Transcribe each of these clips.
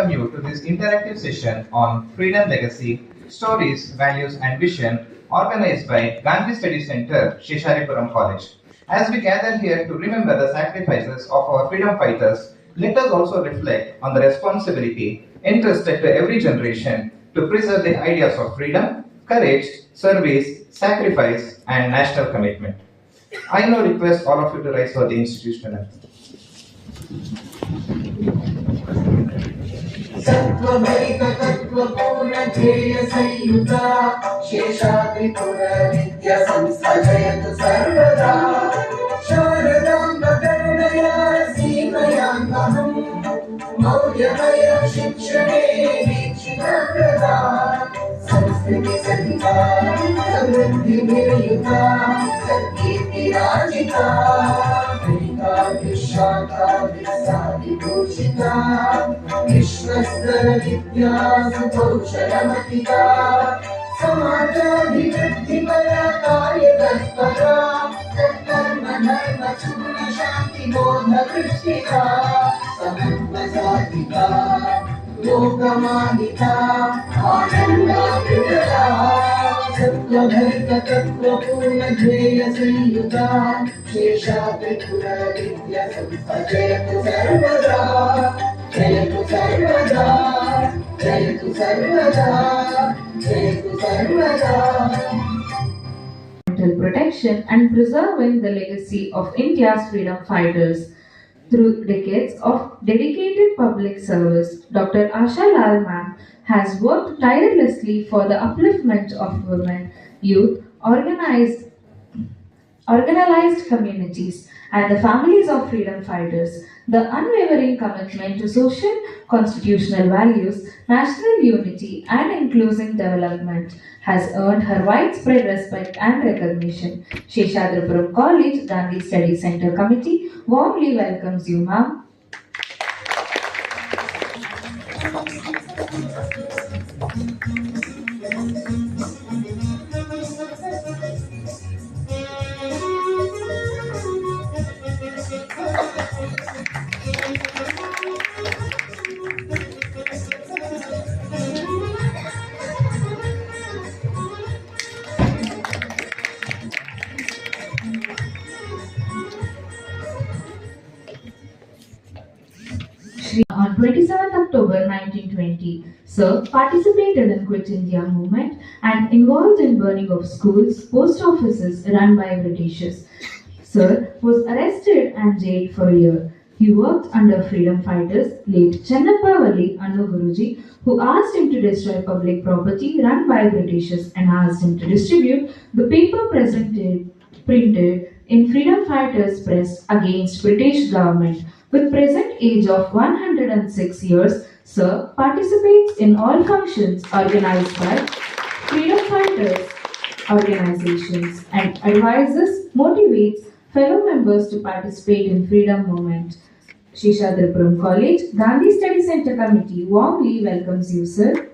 welcome you to this interactive session on Freedom Legacy, Stories, Values and Vision organized by Gandhi Study Center, Shesharipuram College. As we gather here to remember the sacrifices of our freedom fighters, let us also reflect on the responsibility entrusted to every generation to preserve the ideas of freedom, courage, service, sacrifice, and national commitment. I now request all of you to rise for the institutional anthem. सत्त्वभैक तत्त्वपूर्ण ध्येय संयुता शेषाद्रिपुर विद्या संस्था जयतु सर्वदा शारदाम्ब करुणया सीमयाङ्गहम् मौल्यमय शिक्षणे दीक्षितप्रदा संस्कृति सहिता समृद्धिर्युता सत्कीर्तिराजिता विशाखा विभूषिता विश्वस्तर विद्या सुकौशलमतिका समाजाभिवृद्धिपरा कार्यतत्परा सत्कर्म धर्म सुगुण शान्ति बोधवृष्टिका समन्वसाधिका लोकमानिता आनन्दामृतता सत्त्वभैक तत्त्वपूर्ण ध्येय संयुता शेषाद्रिपुर विद्या संस्था जयतु सर्वदा जयतु सर्वदा जयतु सर्वदा जयतु सर्वदा. Protection and preserving the legacy of India's freedom fighters. Through decades of dedicated public service, Dr. Asha Lal Ma'am has worked tirelessly for the upliftment of women, youth, organized communities, and the families of freedom fighters. The unwavering commitment to social constitutional values, national unity, and inclusive development has earned her widespread respect and recognition. Sheshadripuram College Gandhi Study Center Committee warmly welcomes you, ma'am. On 27th October 1920, Sir participated in Quit India movement and involved in burning of schools, post offices run by Britishers. Sir was arrested and jailed for a year. He worked under freedom fighters late Chennappa Annu Guruji, who asked him to destroy public property run by Britishers and asked him to distribute the paper printed in freedom fighters' press against British government. With present age of 106 years, Sir participates in all functions organized by freedom fighters organizations and advises, motivates fellow members to participate in freedom movement. Sheshadripuram College Gandhi Study Center Committee warmly welcomes you, sir.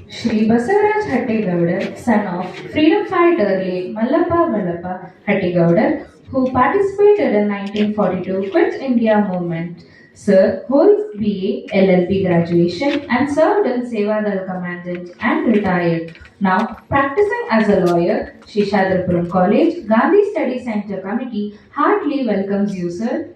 Shri Basavaraj Hattigaudar, son of freedom fighter late Mallappa Hattigaudar, who participated in 1942 Quit India movement. Sir holds BA LLB graduation and served in Sevadal Commandant and retired. Now practicing as a lawyer, Sheshadripuram College Gandhi Study Center Committee heartily welcomes you, sir.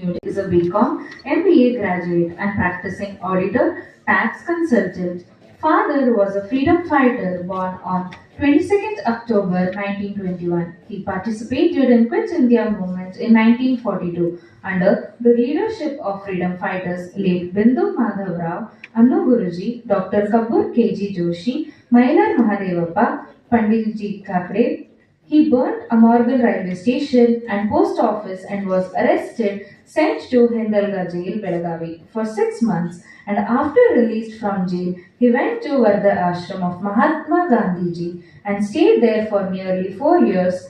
Newton is a BCom, MBA graduate and practicing auditor, tax consultant. Father was a freedom fighter born on 22nd October 1921. He participated in Quit India movement in 1942 under the leadership of freedom fighters late Bindu Madhav Rao, Annu Guruji, Dr. Kabur K.G. Joshi, Mailar Mahadevappa, Pandit Ji Kakre. He burnt Amorgan railway station and post office and was arrested, sent to Hindalga jail, Belagavi for 6 months, and after released from jail, he went to Vardha ashram of Mahatma Gandhiji and stayed there for nearly 4 years.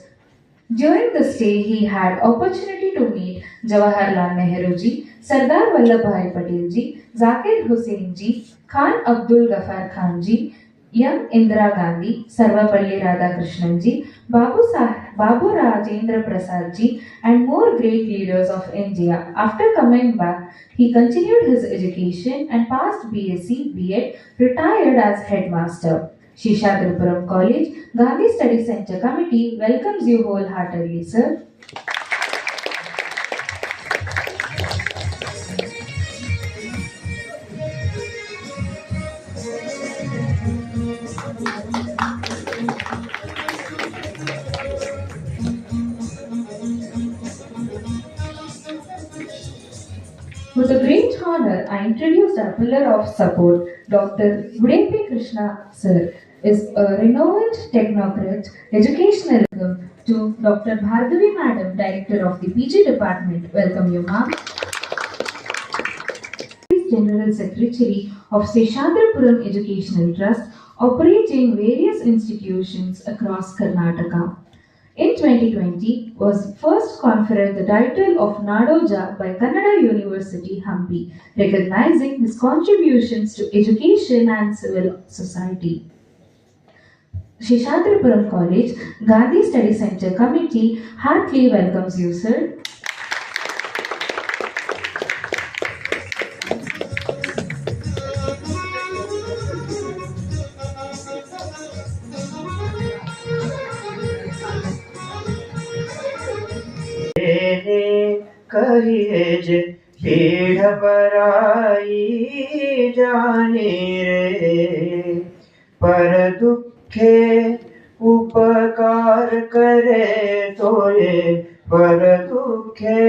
During the stay, he had opportunity to meet Jawaharlal Nehru ji, Sardar Vallabhbhai Patel ji, Zakir Hussain ji, Khan Abdul Ghaffar Khan ji, young Indira Gandhi, Sarvapalli Radhakrishnan ji, Babu Rajendra Prasad ji, and more great leaders of India. After coming back, he continued his education and passed BSc, B.Ed, retired as headmaster. Sheshadripuram College, Gandhi Study Center Committee welcomes you wholeheartedly, sir. With a great honor, I introduce our pillar of support, Dr. Udepi Krishna sir is a renowned technocrat, educational welcome to Dr. Bhargavi Madam, Director of the PG Department. Welcome you, ma'am. General Secretary of Seshadrapuram Educational Trust, operating various institutions across Karnataka. In 2020, was first conferred the title of Nadoja by Kannada University, Hampi, recognizing his contributions to education and civil society. Sheshadrapuram College, Gandhi Study Center Committee heartily welcomes you, sir. कहिए जे पीढ़ पराई जाने रे पर दुखे उपकार करे तोये पर दुखे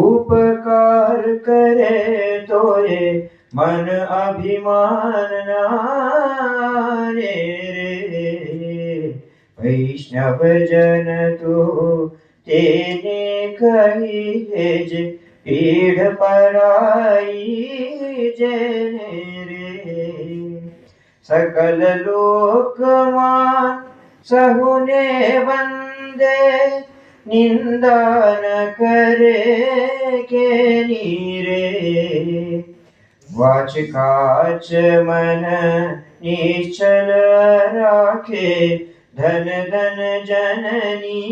उपकार करे तोये मन अभिमान नाने रे वैष्णव जन तो तेने कहिए जे पीढ़ पराई जने रे सकल लोकमान सहुने वंदे निंदा न करे के नीरे वाच काच मन निश्चल राखे धन धन जननी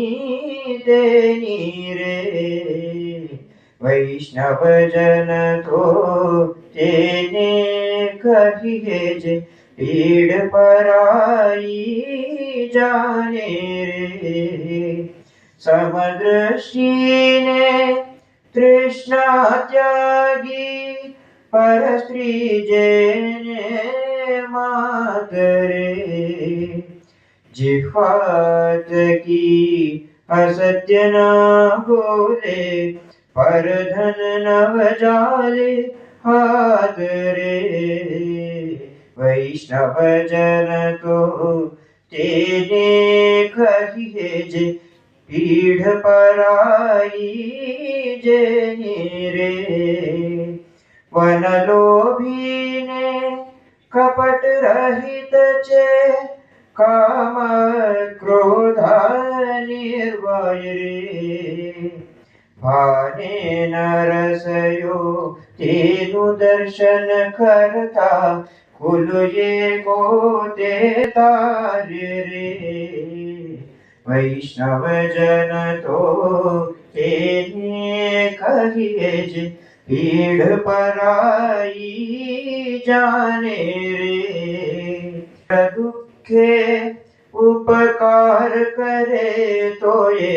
देनी रे वैष्णव जन तो तेने कहिए जे पीड़ पराई जाने रे समदृष्टि ने तृष्णा त्यागी पर स्त्री जेने मातरे जिह्वात की असत्य न बोले पर धन नव जाले हाथ रे वैष्णव जन तो तेने कहिए जे पीढ़ पराई जने रे वन लोभी ने कपट रहित चे काम क्रोध निर्वाय रे भाने नरसयो तेनु दर्शन करता कुल ये को देता रे वैष्णव जन तो तेने कहिए जे पीढ़ पराई जाने रे दुखे उपकार करे तो ये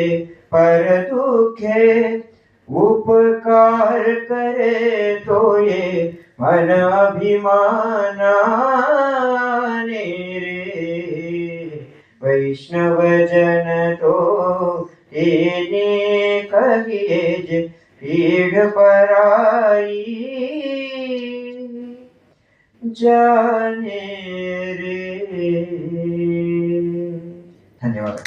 पर दुखे उपकार करे तो ये मन अभिमानाने रे वैष्णव जन तो तेने कहिए जे पीढ़ पराई जाने रे। धन्यवाद।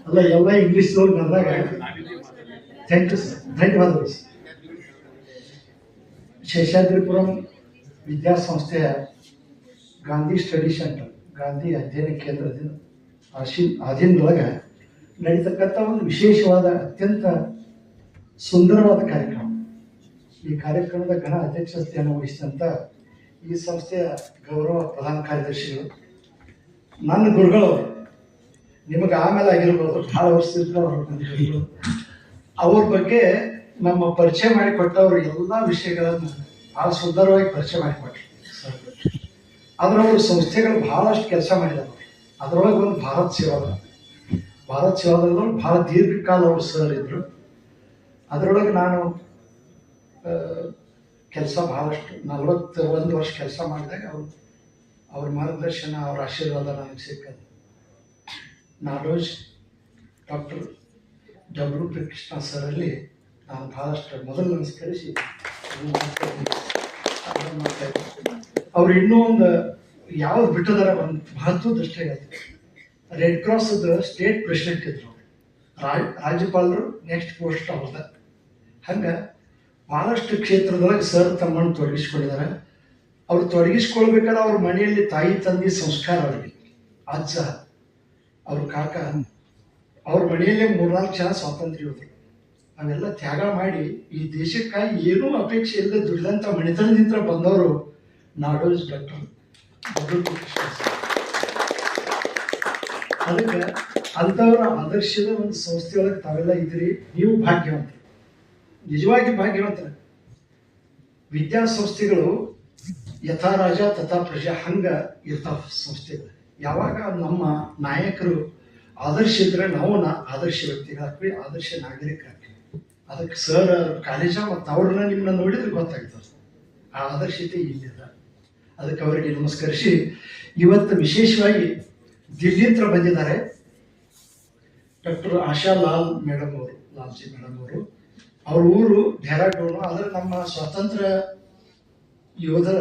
ಅಲ್ಲ ಎಲ್ಲ ಇಂಗ್ಲಿಷ್ ಬಂದಾಗ ಥ್ಯಾಂಕ್ ಯು ಸರ್, ಧನ್ಯವಾದಗಳು ಸರ್. ಶೇಷಾದ್ರಿಪುರಂ ವಿದ್ಯಾಸಂಸ್ಥೆಯ ಗಾಂಧಿ ಸ್ಟಡಿ ಸೆಂಟರ್, ಗಾಂಧಿ ಅಧ್ಯಯನ ಕೇಂದ್ರದಿಂದ ಅಧೀನದೊಳಗೆ ನಡೀತಕ್ಕಂಥ ಒಂದು ವಿಶೇಷವಾದ ಅತ್ಯಂತ ಸುಂದರವಾದ ಕಾರ್ಯಕ್ರಮ. ಈ ಕಾರ್ಯಕ್ರಮದ ಘನ ಅಧ್ಯಕ್ಷತೆಯನ್ನು ವಹಿಸಿದಂಥ ಈ ಸಂಸ್ಥೆಯ ಗೌರವ ಪ್ರಧಾನ ಕಾರ್ಯದರ್ಶಿಗಳು, ನನ್ನ ಗುರುಗಳವರು, ನಿಮಗೆ ಆಮೇಲೆ ಆಗಿರ್ಬೋದು, ಭಾಳ ವರ್ಷದಿಂದ ಅವ್ರ ಬಗ್ಗೆ ನಮ್ಮ ಪರಿಚಯ ಮಾಡಿಕೊಟ್ಟವರು ಎಲ್ಲ ವಿಷಯಗಳನ್ನು ಭಾಳ ಸುಂದರವಾಗಿ ಪರಿಚಯ ಮಾಡಿಕೊಟ್ರು ಸರ್. ಅದರೊಳಗೆ ಸಂಸ್ಥೆಗಳು ಭಾಳಷ್ಟು ಕೆಲಸ ಮಾಡಿದ್ದಾರೆ. ಅದರೊಳಗೆ ಒಂದು ಭಾರತ್ ಸೇವಾದಲ್ಲೂ ಭಾಳ ದೀರ್ಘಕಾಲ ಅವರು ಸರ್ ಇದ್ದರು. ಅದರೊಳಗೆ ನಾನು ಕೆಲಸ ಭಾಳಷ್ಟು 41 ವರ್ಷ ಕೆಲಸ ಮಾಡಿದಾಗ ಅವ್ರ ಮಾರ್ಗದರ್ಶನ, ಅವ್ರ ಆಶೀರ್ವಾದ ನನಗೆ ಸಿಕ್ಕದು. Nadoja doctor W. P. Krishna ಸರಲ್ಲಿ ನಾನು ಭಾಳಷ್ಟು ಮೊದಲು ನಮಸ್ಕರಿಸಿ ಅವ್ರು ಇನ್ನೂ ಒಂದು ಯಾವ್ದು ಬಿಟ್ಟಿದಾರ ಒಂದು ಮಹತ್ವದಷ್ಟೇ ಹೇಳ್ತಾರೆ. ರೆಡ್ ಕ್ರಾಸ್ದ ಸ್ಟೇಟ್ ಪ್ರೆಸಿಡೆಂಟ್ ಇದ್ರು, ರಾಜ್ಯಪಾಲರು ನೆಕ್ಸ್ಟ್ ಪೋಸ್ಟ್ ಅವ್ರದ. ಹಂಗೆ ಭಾಳಷ್ಟು ಕ್ಷೇತ್ರದೊಳಗೆ ಸರ್ ತಮ್ಮನ್ನು ತೊಡಗಿಸ್ಕೊಂಡಿದ್ದಾರೆ. ಅವ್ರು ತೊಡಗಿಸ್ಕೊಳ್ಬೇಕಾದ್ರೆ ಅವ್ರ ಮನೆಯಲ್ಲಿ ತಾಯಿ ತಂದೆ ಸಂಸ್ಕಾರ ಅವರಿಗೆ, ಅಜ್ಜ, ಅವ್ರ ಕಾಕ, ಅವ್ರ ಮನೆಯಲ್ಲೇ 3-4 ಜನ ಸ್ವಾತಂತ್ರ್ಯ ಹೋದ್ರು. ಅವೆಲ್ಲ ತ್ಯಾಗ ಮಾಡಿ ಈ ದೇಶಕ್ಕಾಗಿ ಏನೂ ಅಪೇಕ್ಷೆ ಇಲ್ಲದೆ ದುಡಿದಂಥ ಮನೆತನದಿಂದ ಬಂದವರು Nadoja doctor W. P. Krishna sir. ಅದಕ್ಕೆ ಅಂಥವ್ರ ಆದರ್ಶದ ಒಂದು ಸಂಸ್ಥೆಯೊಳಗೆ ತಾವೆಲ್ಲ ಇದ್ರಿ. ನೀವು ಭಾಗ್ಯವಂತರು, ನಿಜವಾಗಿ ಭಾಗ್ಯವಂತರ. ವಿದ್ಯಾಸಂಸ್ಥೆಗಳು ಯಥಾ ರಾಜ ತಥಾ ಪ್ರಜಾ ಹಂಗ ಇರ್ತಾವ ಸಂಸ್ಥೆಗಳು. ಯಾವಾಗ ನಮ್ಮ ನಾಯಕರು ಆದರ್ಶ ಇದ್ರೆ ನಾವು ಆದರ್ಶ ವ್ಯಕ್ತಿಗಳಾಗ್ತೀವಿ, ಆದರ್ಶ ನಾಗರಿಕರಾಗ್ತೀವಿ. ಅದಕ್ಕೆ ಸರ್ ಕಾಲೇಜ ಮತ್ತು ಅವ್ರನ್ನ ನಿಮ್ಮನ್ನ ನೋಡಿದ್ರೆ ಗೊತ್ತಾಗ್ತದೆ ಆ ಆದರ್ಶತೆ ಇಲ್ಲಿದೆ. ಅದಕ್ಕೆ ಅವರಿಗೆ ನಮಸ್ಕರಿಸಿ, ಇವತ್ತು ವಿಶೇಷವಾಗಿ ದಿಲ್ಲಿಂತ್ರ ಬಂದಿದ್ದಾರೆ ಡಾಕ್ಟರ್ ಆಶಾ ಲಾಲ್ಜಿ ಮೇಡಮ್ ಅವರು. ಅವ್ರ ಊರು ಡೆಹ್ರಾಡೂನು. ಆದರೆ ನಮ್ಮ ಸ್ವಾತಂತ್ರ್ಯ ಯೋಧರ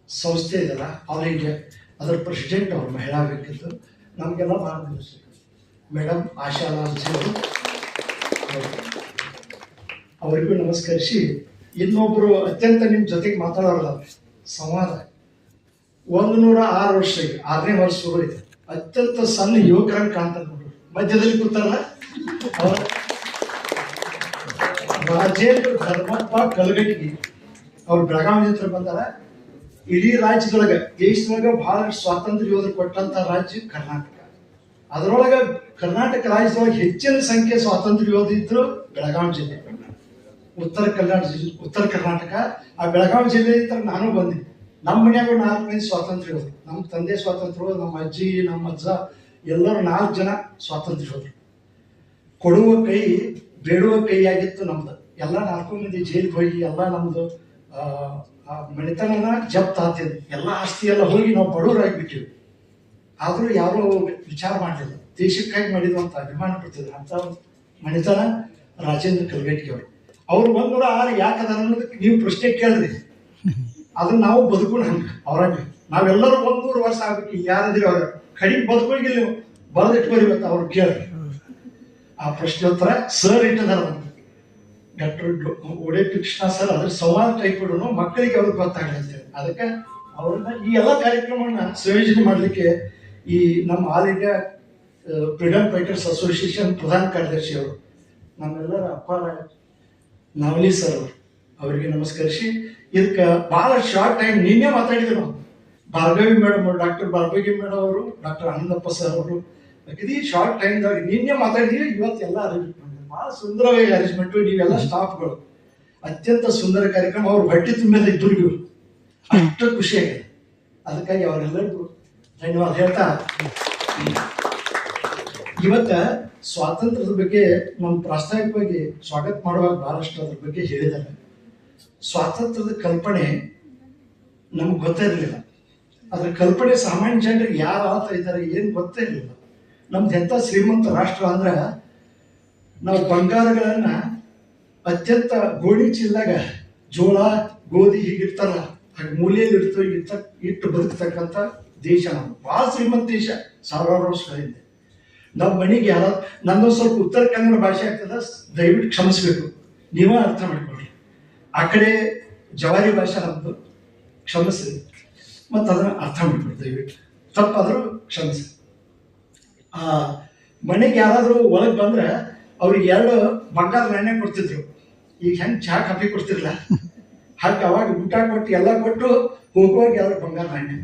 ಸಂಸ್ಥೆ ಇದೆಲ್ಲ ಆಲ್ ಇಂಡಿಯಾ, ಅದರ ಪ್ರೆಸಿಡೆಂಟ್ ಅವರು, ಮಹಿಳಾ ಬೇಕಿತ್ತು. ನಮಗೆಲ್ಲ ಮಾರ್ಗದರ್ಶಕ ಮೇಡಮ್ ಆಶಾ ಲಾಲ್ಜಿ ಅವರು. ಅವರಿಗೂ ನಮಸ್ಕರಿಸಿ, ಇನ್ನೊಬ್ಬರು ಅತ್ಯಂತ ನಿಮ್ಮ ಜೊತೆಗೆ ಮಾತಾಡೋರಲ್ಲ, ಸಂವಾದ 106 ವರ್ಷ, 6ನೇ ವರ್ಷ ಶುರು ಐತೆ. ಅತ್ಯಂತ ಸಣ್ಣ ಯುವಕರಂಗೆ ಕಾಣ್ತಾರೆ ನೋಡ್ರಿ, ಮಧ್ಯದಲ್ಲಿ ಕೂತಾರಲ್ಲ ಅವ್ರ ರಾಜೇಂದ್ರ ಧರ್ಮಪ್ಪ ಕಲಗಟ್ಟಿ. ಅವ್ರು ಬೆಳಗಾವಿಯಿಂದ ಬಂದಾರ. ಇಡೀ ರಾಜ್ಯದೊಳಗೆ, ದೇಶದೊಳಗೆ ಬಹಳ ಸ್ವಾತಂತ್ರ್ಯ ಯೋಧರು ಕೊಟ್ಟಂತ ರಾಜ್ಯ ಕರ್ನಾಟಕ. ಅದರೊಳಗೆ ಕರ್ನಾಟಕ ರಾಜ್ಯದೊಳಗೆ ಹೆಚ್ಚಿನ ಸಂಖ್ಯೆ ಸ್ವಾತಂತ್ರ್ಯ ಯೋಧರು ಇದ್ರು ಬೆಳಗಾವಿ ಜಿಲ್ಲೆ, ಉತ್ತರ ಕರ್ನಾಟಕ. ಆ ಬೆಳಗಾವಿ ಜಿಲ್ಲೆಯಿಂದ ನಾನು ಬಂದಿದ್ದೆ. ನಮ್ಮ ಮನ್ಯಾಗ 4 ಮಂದಿ ಸ್ವಾತಂತ್ರ್ಯ ಯೋಧರು. ನಮ್ಮ ತಂದೆ ಸ್ವಾತಂತ್ರ್ಯ ಹೋದ್ರು, ನಮ್ಮ ಅಜ್ಜಿ, ನಮ್ಮ ಅಜ್ಜ ಎಲ್ಲರೂ 4 ಜನ ಸ್ವಾತಂತ್ರ್ಯ ಹೋದ್ರು. ಕೊಡುವ ಕೈ ಬೇಡುವ ಕೈ ಆಗಿತ್ತು ನಮ್ದು. ಎಲ್ಲ 4 ಮಂದಿ ಜೈಲಿಗೆ ಹೋಗಿ ಎಲ್ಲ ನಮ್ದು ಮನೆತನ ಜಪ್ತ ಆಗ್ತಿದ್ವಿ. ಎಲ್ಲ ಆಸ್ತಿ ಎಲ್ಲ ಹೋಗಿ ನಾವು ಬಡವರಾಗಿಬಿಟ್ಟಿವಿ. ಆದರೂ ಯಾರೂ ವಿಚಾರ ಮಾಡಲಿಲ್ಲ, ದೇಶಕ್ಕಾಗಿ ಮಾಡಿದ್ವು ಅಂತ ಅಭಿಮಾನ ಪಡ್ತಿದ್ರು. ಅಂತ ಮನೆತನ ರಾಜೇಂದ್ರ ಕಲಗಟ್ಟಿ ಅವರು. ಅವ್ರು 106 ಯಾಕದಾರ ಅನ್ನೋದಕ್ಕೆ ನೀವು ಪ್ರಶ್ನೆ ಕೇಳ್ರಿ. ಅದನ್ನ ನಾವು ಬದುಕೋಣ ಹಂಗೆ ಅವ್ರಂಗೆ. ನಾವೆಲ್ಲರೂ 100 ವರ್ಷ ಆಗ್ಬೇಕು. ಯಾರಿದ್ರಿ ಅವ್ರ ಕಡಿಮೆ ಬದುಕೋಗಿ ನೀವು ಬರೆದಿಟ್ಕೋರಿ ಇವತ್ತು ಅವ್ರು ಕೇಳ್ರಿ. ಆ ಪ್ರಶ್ನೋತ್ತರ ಸರ್ ಇಟ್ಟಿದಾರ ಡಾಕ್ಟರ್ ಒಡೆ ಕೃಷ್ಣ ಸರ್ ಅದ್ರ ಸಂವಾದ ಟೈಪ್ ಇಡೋನು ಮಕ್ಕಳಿಗೆ ಅವ್ರಿಗೆ ಗೊತ್ತಾಗಲಿ ಅಂತೇಳಿ ಅದಕ್ಕೆ ಅವ್ರನ್ನ ಈ ಎಲ್ಲ ಕಾರ್ಯಕ್ರಮಗಳನ್ನ ಸಂಯೋಜನೆ ಮಾಡಲಿಕ್ಕೆ ಈ ನಮ್ಮ all India freedom fighters association ಪ್ರಧಾನ ಕಾರ್ಯದರ್ಶಿ ಅವರು ನಮ್ಮೆಲ್ಲರ ಅಪ್ಪಾರ ನವಲಿ ಸರ್ ಅವರು ಅವರಿಗೆ ನಮಸ್ಕರಿಸಿ ಇದಕ್ಕೆ ಬಹಳ ಶಾರ್ಟ್ ಟೈಮ್ ನಿನ್ನೆ ಮಾತಾಡಿದ್ರು ನಾವು ಭಾರ್ಗವಿ ಮೇಡಮ್ ಅವರು ಡಾಕ್ಟರ್ ಭಾರ್ಗವಿ ಮೇಡಮ್ ಅವರು ಡಾಕ್ಟರ್ ಆನಂದಪ್ಪ ಸರ್ ಅವರು ಇದೀ ಶಾರ್ಟ್ ಟೈಮ್ದಾಗ ನಿನ್ನೆ ಮಾತಾಡಿದ್ವಿ ಇವತ್ತೆಲ್ಲ ಅರೇಂಜ್ಮೆಂಟ್ ಮಾಡಿದ್ರು ಬಹಳ ಸುಂದರವಾಗಿ ಅರೇಂಜ್ಮೆಂಟು ನೀವೆಲ್ಲ ಸ್ಟಾಫ್ಗಳು ಅತ್ಯಂತ ಸುಂದರ ಕಾರ್ಯಕ್ರಮ ಅವ್ರು ಹೊಟ್ಟೆ ತುಂಬಿದ ಇಬ್ಬರಿಗೂ ಅಷ್ಟು ಖುಷಿಯಾಗಿದೆ ಅದಕ್ಕಾಗಿ ಅವರೆಲ್ಲರಿಗೂ ಧನ್ಯವಾದ ಹೇಳ್ತಾ ಇವತ್ತ ಸ್ವಾತಂತ್ರ್ಯದ ಬಗ್ಗೆ ನಮ್ಮ ಪ್ರಾಸ್ತಾವಿಕವಾಗಿ ಸ್ವಾಗತ ಮಾಡುವಾಗ ಬಹಳಷ್ಟು ಅದ್ರ ಬಗ್ಗೆ ಹೇಳಿದ್ದಾರೆ. ಸ್ವಾತಂತ್ರ್ಯದ ಕಲ್ಪನೆ ನಮ್ಗೆ ಗೊತ್ತೇ ಇರಲಿಲ್ಲ. ಅದ್ರ ಕಲ್ಪನೆ ಸಾಮಾನ್ಯ ಜನರಿಗೆ ಯಾರು ಆಗ್ತಾ ಇದ್ದಾರೆ ಏನು ಗೊತ್ತೇ ಇರಲಿಲ್ಲ. ನಮ್ದು ಎಂಥ ಶ್ರೀಮಂತ ರಾಷ್ಟ್ರ ಅಂದ್ರೆ ನಾವು ಬಂಗಾರಗಳನ್ನ ಅತ್ಯಂತ ಗೋಣಿ ಚೀಲದಾಗ ಜೋಳ ಗೋಧಿ ಹೀಗಿರ್ತಾರಲ್ಲ ಹಾಗೆ ಮೂಲೆಯಲ್ಲಿ ಇಟ್ಟು ಬದುಕ್ತಕ್ಕಂಥ ದೇಶ ನಮ್ದು ಭಾಳ ಶ್ರೀಮಂತ ದೇಶ ಸಾವಿರಾರು ವರ್ಷಗಳಿಂದ. ನಮ್ಮ ಮನೆಗೆ ಯಾರ ನನ್ನೊಂದು ಸ್ವಲ್ಪ ಉತ್ತರ ಕನ್ನಡ ಭಾಷೆ ಆಗ್ತದ ದಯವಿಟ್ಟು ಕ್ಷಮಿಸ್ಬೇಕು, ನೀವೇ ಅರ್ಥ ಮಾಡ್ಕೊಳ್ರಿ. ಆ ಕಡೆ ಜವಾರಿ ಭಾಷೆ ನಮ್ದು ಕ್ಷಮಿಸ್ರಿ ಮತ್ತು ಅದನ್ನ ಅರ್ಥ ಮಾಡ್ಕೊಳ್ರಿ ದಯವಿಟ್ಟು, ತಪ್ಪಾದರೂ ಕ್ಷಮಿಸಿ. ಆ ಮನೆಗೆ ಯಾರಾದರೂ ಒಳಗೆ ಬಂದ್ರೆ ಅವ್ರಿಗೆ 2 ಬಂಗಾರ ನಾಣ್ಯ ಕೊಡ್ತಿದ್ರು. ಈಗ ಹೆಂಗೆ ಚಹಾ ಕಾಫಿ ಕೊಡ್ತಿರಲ್ಲ ಹಾಗೆ ಅವಾಗ ಊಟ ಕೊಟ್ಟು ಎಲ್ಲ ಕೊಟ್ಟು ಹೋಗುವಾಗ 2 ಬಂಗಾರ ನಾಣ್ಯ.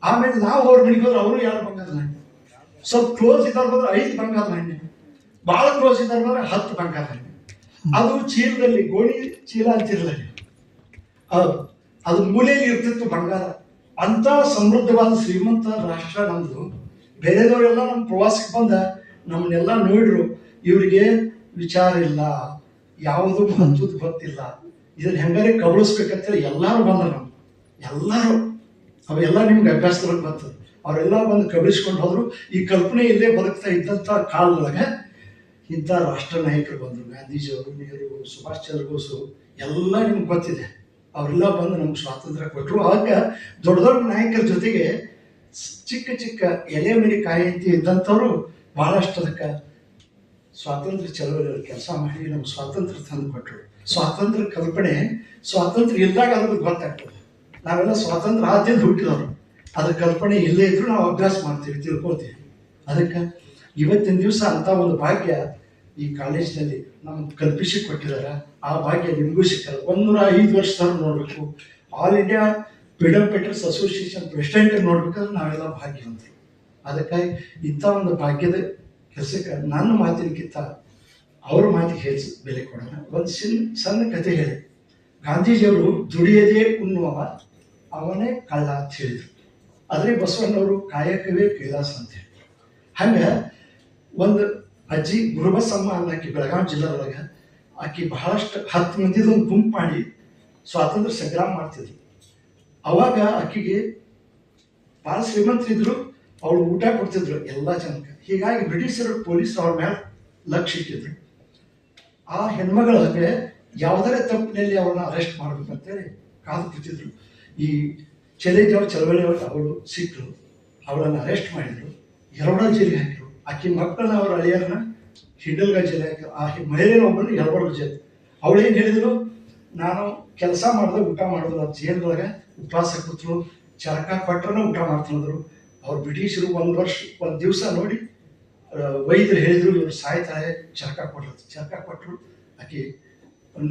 ಆಮೇಲೆ ನಾವು ಅವ್ರ ಮನೆಗೆ ಹೋದ್ರೆ ಅವರು 2 ಬಂಗಾರ ನಾಣ್ಯ. ಸ್ವಲ್ಪ ಕ್ಲೋಸ್ ಇದ್ದಾರೆ ಬಂದ್ರೆ 5 ಬಂಗಾರ ನಾಣ್ಯ, ಭಾಳ ಕ್ಲೋಸ್ ಇದ್ದಾರೆ ಬಂದ್ರೆ 10 ಬಂಗಾರ ನಾಣ್ಯ. ಅದು ಚೀಲದಲ್ಲಿ ಗೋಣಿ ಚೀಲ ಅಂತಿರಲ್ಲ ಅದು ಮೂಲೆಯಲ್ಲಿ ಇರ್ತಿತ್ತು ಬಂಗಾರ. ಅಂತ ಸಮೃದ್ಧವಾದ ಶ್ರೀಮಂತ ರಾಷ್ಟ್ರ ನಮ್ದು. ಬೇರೆದವರೆಲ್ಲ ನಮ್ಮ ಪ್ರವಾಸಕ್ಕೆ ಬಂದ ನಮ್ಮನ್ನೆಲ್ಲ ನೋಡ್ರು, ಇವರಿಗೆ ವಿಚಾರ ಇಲ್ಲ, ಯಾವುದು ಮಹತ್ವದ ಗೊತ್ತಿಲ್ಲ, ಇದನ್ನ ಹೆಂಗಾರೆ ಕಬಳಿಸ್ಬೇಕಂತೇಳಿ ಎಲ್ಲರೂ ಬಂದರು. ನಮ್ಗೆ ಎಲ್ಲರೂ ಅವೆಲ್ಲ ನಿಮ್ಗೆ ಅಭ್ಯಾಸದೊಳಗೆ ಬರ್ತದೆ. ಅವರೆಲ್ಲ ಬಂದು ಕಬಳಿಸ್ಕೊಂಡು ಹೋದ್ರು. ಈ ಕಲ್ಪನೆ ಇಲ್ಲೇ ಬದುಕ್ತಾ ಇದ್ದಂಥ ಕಾಲದೊಳಗೆ ಇಂಥ ರಾಷ್ಟ್ರ ನಾಯಕರು ಬಂದರು. ಗಾಂಧೀಜಿಯವರು, ನೆಹರು, ಸುಭಾಷ್ ಚಂದ್ರ ಬೋಸು ಎಲ್ಲ ನಿಮ್ಗೆ ಗೊತ್ತಿದೆ. ಅವರೆಲ್ಲ ಬಂದು ನಮ್ಗೆ ಸ್ವಾತಂತ್ರ್ಯ ಕೊಟ್ಟರು. ಆಗ ದೊಡ್ಡ ದೊಡ್ಡ ನಾಯಕರ ಜೊತೆಗೆ ಚಿಕ್ಕ ಚಿಕ್ಕ ಎಲೆ ಮೇಲೆ ಕಾಯಿ ಇದ್ದಂಥವ್ರು ಭಾಳಷ್ಟು ಅದಕ್ಕೆ ಸ್ವಾತಂತ್ರ್ಯ ಚಳವಳಿಯಲ್ಲಿ ಕೆಲಸ ಮಾಡಿ ನಮ್ಗೆ ಸ್ವಾತಂತ್ರ್ಯ ತಂದು ಕೊಟ್ಟರು. ಸ್ವಾತಂತ್ರ್ಯ ಕಲ್ಪನೆ ಸ್ವಾತಂತ್ರ್ಯ ಇದ್ದಾಗ ಅದ್ರಿಗೆ ಗೊತ್ತಾಗ್ತದೆ. ನಾವೆಲ್ಲ ಸ್ವಾತಂತ್ರ್ಯ ಆದ್ಯಂತ ಹುಟ್ಟಿದವರು, ಅದ್ರ ಕಲ್ಪನೆ ಇಲ್ಲೇ ಇದ್ರು ನಾವು ಅಭ್ಯಾಸ ಮಾಡ್ತೀವಿ, ತಿಳ್ಕೊಳ್ತೀವಿ. ಅದಕ್ಕೆ ಇವತ್ತಿನ ದಿವಸ ಅಂತ ಒಂದು ಭಾಗ್ಯ ಈ ಕಾಲೇಜಿನಲ್ಲಿ ನಮ್ಗೆ ಕಲ್ಪಿಸಿ ಕೊಟ್ಟಿದ್ದಾರೆ. ಆ ಭಾಗ್ಯ ನಿಮಗೂ ಸಿಕ್ಕಲ್ಲ. 105 ವರ್ಷದವ್ರು ನೋಡಬೇಕು. All India freedom fighters association president ನೋಡ್ಬೇಕಾದ್ರೆ ನಾವೆಲ್ಲ ಭಾಗ್ಯವಂತರು. ಅದಕ್ಕಾಗಿ ಇಂಥ ಒಂದು ಭಾಗ್ಯದ ಕೆಲಸಕ್ಕೆ ನನ್ನ ಮಾತಿನಕ್ಕಿಂತ ಅವ್ರ ಮಾತಿಗೆ ಹೆಚ್ಚು ಬೆಲೆ ಕೊಡೋಣ. ಒಂದು ಸಣ್ಣ ಕತೆ ಹೇಳಿ. ಗಾಂಧೀಜಿಯವರು ದುಡಿಯದೇ ಉಣ್ಣುವ ಅವನೇ ಕಳ್ಳ ಅಂತ ಹೇಳಿದರು. ಆದರೆ ಬಸವಣ್ಣವರು ಕಾಯಕವೇ ಕೈಲಾಸ ಅಂತ ಹೇಳಿ. ಹಂಗೆ ಒಂದು ಅಜ್ಜಿ ಗುರುಬಸಮ್ಮ ಅನ್ನಕ್ಕೆ ಬೆಳಗಾವಿ ಜಿಲ್ಲಾದೊಳಗೆ ಆಕೆ ಬಹಳಷ್ಟು 10 ಮಂದಿದ ಒಂದು ಗುಂಪು ಮಾಡಿ ಸ್ವಾತಂತ್ರ್ಯ ಸಂಗ್ರಾಮ ಮಾಡ್ತಿದ್ರು. ಅವಾಗ ಆಕೆಗೆ ಭಾಳ ಶ್ರೀಮಂತರಿದ್ರು, ಅವಳು ಊಟ ಕೊಡ್ತಿದ್ರು ಎಲ್ಲ ಜನಕ್ಕೆ. ಹೀಗಾಗಿ ಬ್ರಿಟಿಷರು ಪೊಲೀಸ್ ಅವ್ರ ಮೇಲೆ ಲಕ್ಷ್ಯ ಇಟ್ಟಿದ್ರು. ಆ ಹೆಣ್ಮಗಳಿಗೆ ಯಾವುದರ ತಪ್ಪಿನಲ್ಲಿ ಅವಳನ್ನ ಅರೆಸ್ಟ್ ಮಾಡ್ಬೇಕಂತೇಳಿ ಕಾದು ಕೂತಿದ್ರು. ಈ ಚಳವಳಿ ಅವಳು ಸಿಕ್ಕರು, ಅವಳನ್ನು ಅರೆಸ್ಟ್ ಮಾಡಿದ್ರು, ಯರವಡ ಜೈಲಿಗೆ ಹಾಕಿದ್ರು. ಆಕೆ ಮಕ್ಕಳನ್ನ ಅವ್ರ ಅಳಿಯರನ್ನ ಹಿಂಡಲ್ಗ ಜೈಲಿಗೆ ಹಾಕಿದ್ರು. ಆ ಮಹಿಳೆಯ ಒಬ್ಬರು ಯರವಡ ಜೈಲು. ಅವಳೇನು ಹೇಳಿದ್ರು, ನಾನು ಕೆಲಸ ಮಾಡಿದ್ರೆ ಊಟ ಮಾಡಿದ್ರು. ಆ ಜೈಲೊಳಗೆ ಉಪವಾಸ ಕೂತರು, ಚರಕ ಕೊಟ್ಟರನ್ನ ಊಟ ಮಾಡ್ತಿದ್ರು. ಅವ್ರು ಬ್ರಿಟಿಷರು ಒಂದು ದಿವಸ ನೋಡಿ ವೈದ್ಯರು ಹೇಳಿದ್ರು ಇವ್ರು ಸಾಯ್ತಾರೆ, ಚರಕ ಕೊಟ್ಟರು. ಚರಕ ಕೊಟ್ಟರು, ಆಕೆ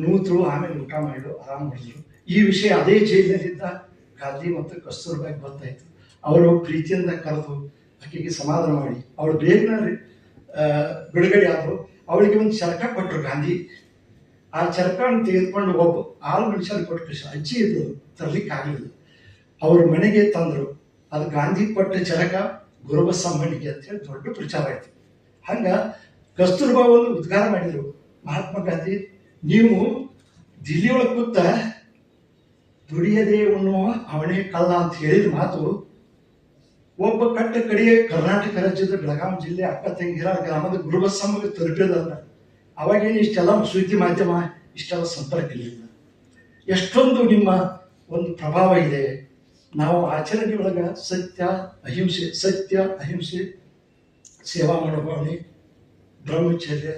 ನೂತರು, ಆಮೇಲೆ ಊಟ ಮಾಡಿದ್ರು, ಆರಾಮ್ ಮಾಡಿದ್ರು. ಈ ವಿಷಯ ಅದೇ ಜೈಲಿನಲ್ಲಿದ್ದ ಗಾಂಧಿ ಮತ್ತು ಕಸ್ತೂರ್ಬಾಗೆ ಗೊತ್ತಾಯ್ತು. ಅವರು ಪ್ರೀತಿಯಿಂದ ಕರೆದು ಆಕೆಗೆ ಸಮಾಧಾನ ಮಾಡಿ ಅವಳು ಬೇಗನೆ ಬಿಡುಗಡೆ ಆದರು. ಅವಳಿಗೆ ಒಂದು ಚರಕ ಕೊಟ್ಟರು ಗಾಂಧಿ. ಆ ಚರಕವನ್ನು ತೆಗೆದುಕೊಂಡು ಒಬ್ಬ ಆಳು ಮನುಷ್ಯನ ಕೊಟ್ಟು ಅಜ್ಜಿ ಇದ್ದು ತರಲಿಕ್ಕೆ ಆಗಲಿಲ್ಲ. ಅವ್ರ ಮನೆಗೆ ತಂದರು. ಅದು ಗಾಂಧಿ ಕೊಟ್ಟ ಚರಕ ಗುರುಬಸಮ್ಮನಿಗೆ ಅಂತೇಳಿ ದೊಡ್ಡ ಪ್ರಚಾರ ಆಯಿತು. ಹಂಗೆ ಕಸ್ತೂರ್ಬಾ ಒಂದು ಉದ್ಗಾರ ಮಾಡಿದರು, ಮಹಾತ್ಮ ಗಾಂಧಿ ನೀವು ದಿಲ್ಲಿಯೊಳಗೆ ಕೂತ ದುಡಿಯದೇ ಉಣ್ಣುವ ಅವನೇ ಕಳ್ಳ ಅಂತ ಹೇಳಿದ ಮಾತು ಒಬ್ಬ ಕಟ್ಟ ಕಡೆಗೆ ಕರ್ನಾಟಕ ರಾಜ್ಯದ ಬೆಳಗಾವಿ ಜಿಲ್ಲೆ ಅಕ್ಕ ತಂಗಿರ ಗ್ರಾಮದ ಗುರುಬಸಮ್ಮಗೆ ತಲುಪಿದಲ್ಲ. ಅವಾಗೇನು ಇಷ್ಟೆಲ್ಲ ಸುದ್ದಿ ಮಾಧ್ಯಮ ಇಷ್ಟೆಲ್ಲ ಸಂಪರ್ಕ ಇರಲಿಲ್ಲ. ಎಷ್ಟೊಂದು ನಿಮ್ಮ ಒಂದು ಪ್ರಭಾವ ಇದೆ. ನಾವು ಆಚರಣೆ ಒಳಗೆ ಸತ್ಯ ಅಹಿಂಸೆ ಸೇವಾ ಮನೋಭಾವನೆ ಬ್ರಹ್ಮಚರ್ಯ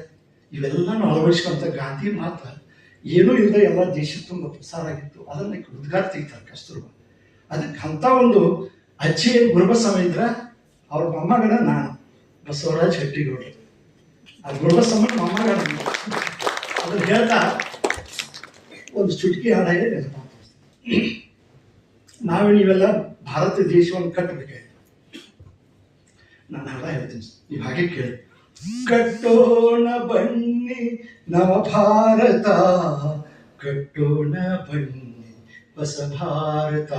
ಇವೆಲ್ಲನೂ ಅಳವಡಿಸ್ಕೊಂತ ಗಾಂಧಿ ಮಾತ್ರ ಏನೂ ಇಲ್ಲದೆ ಎಲ್ಲ ದೇಶದ ತುಂಬ ಪ್ರಸಾರ ಆಗಿತ್ತು. ಅದನ್ನು ಉದ್ಗಾರ ತೆಗಿತಾರೆ ಕಸ್ತೂರ್ಬಾ. ಅದಕ್ಕೆ ಅಂಥ ಒಂದು ಅಜ್ಜಿ ಗುರುಬಸವ ಇದ್ರೆ ಅವ್ರ ಮೊಮ್ಮಗನ ನಾನು ಬಸವರಾಜ್ ಹಟ್ಟಿಗೌಡ್ರು. ಆ ಗುರುಬಸವನ ಮೊಮ್ಮಗನ ಅದನ್ನು ಹೇಳ್ತಾ ಒಂದು ಚುಟುಕಿ ಹಾಡಾಗಿ ನೆನಪಾಗ್ತದೆ. ನಾವೇ ನೀವೆಲ್ಲ ಭಾರತ ದೇಶವನ್ನು ಕಟ್ಟಬೇಕಾಗಿದೆ. ನಾನು ಹಾಡ ಹೇಳ್ತೀನಿ, ನೀವು ಹಾಗೆ ಕೇಳಿ. ಕಟ್ಟೋಣ ಬನ್ನಿ ನವ ಭಾರತ, ಕಟ್ಟೋಣ ಬನ್ನಿ ಹೊಸ ಭಾರತ,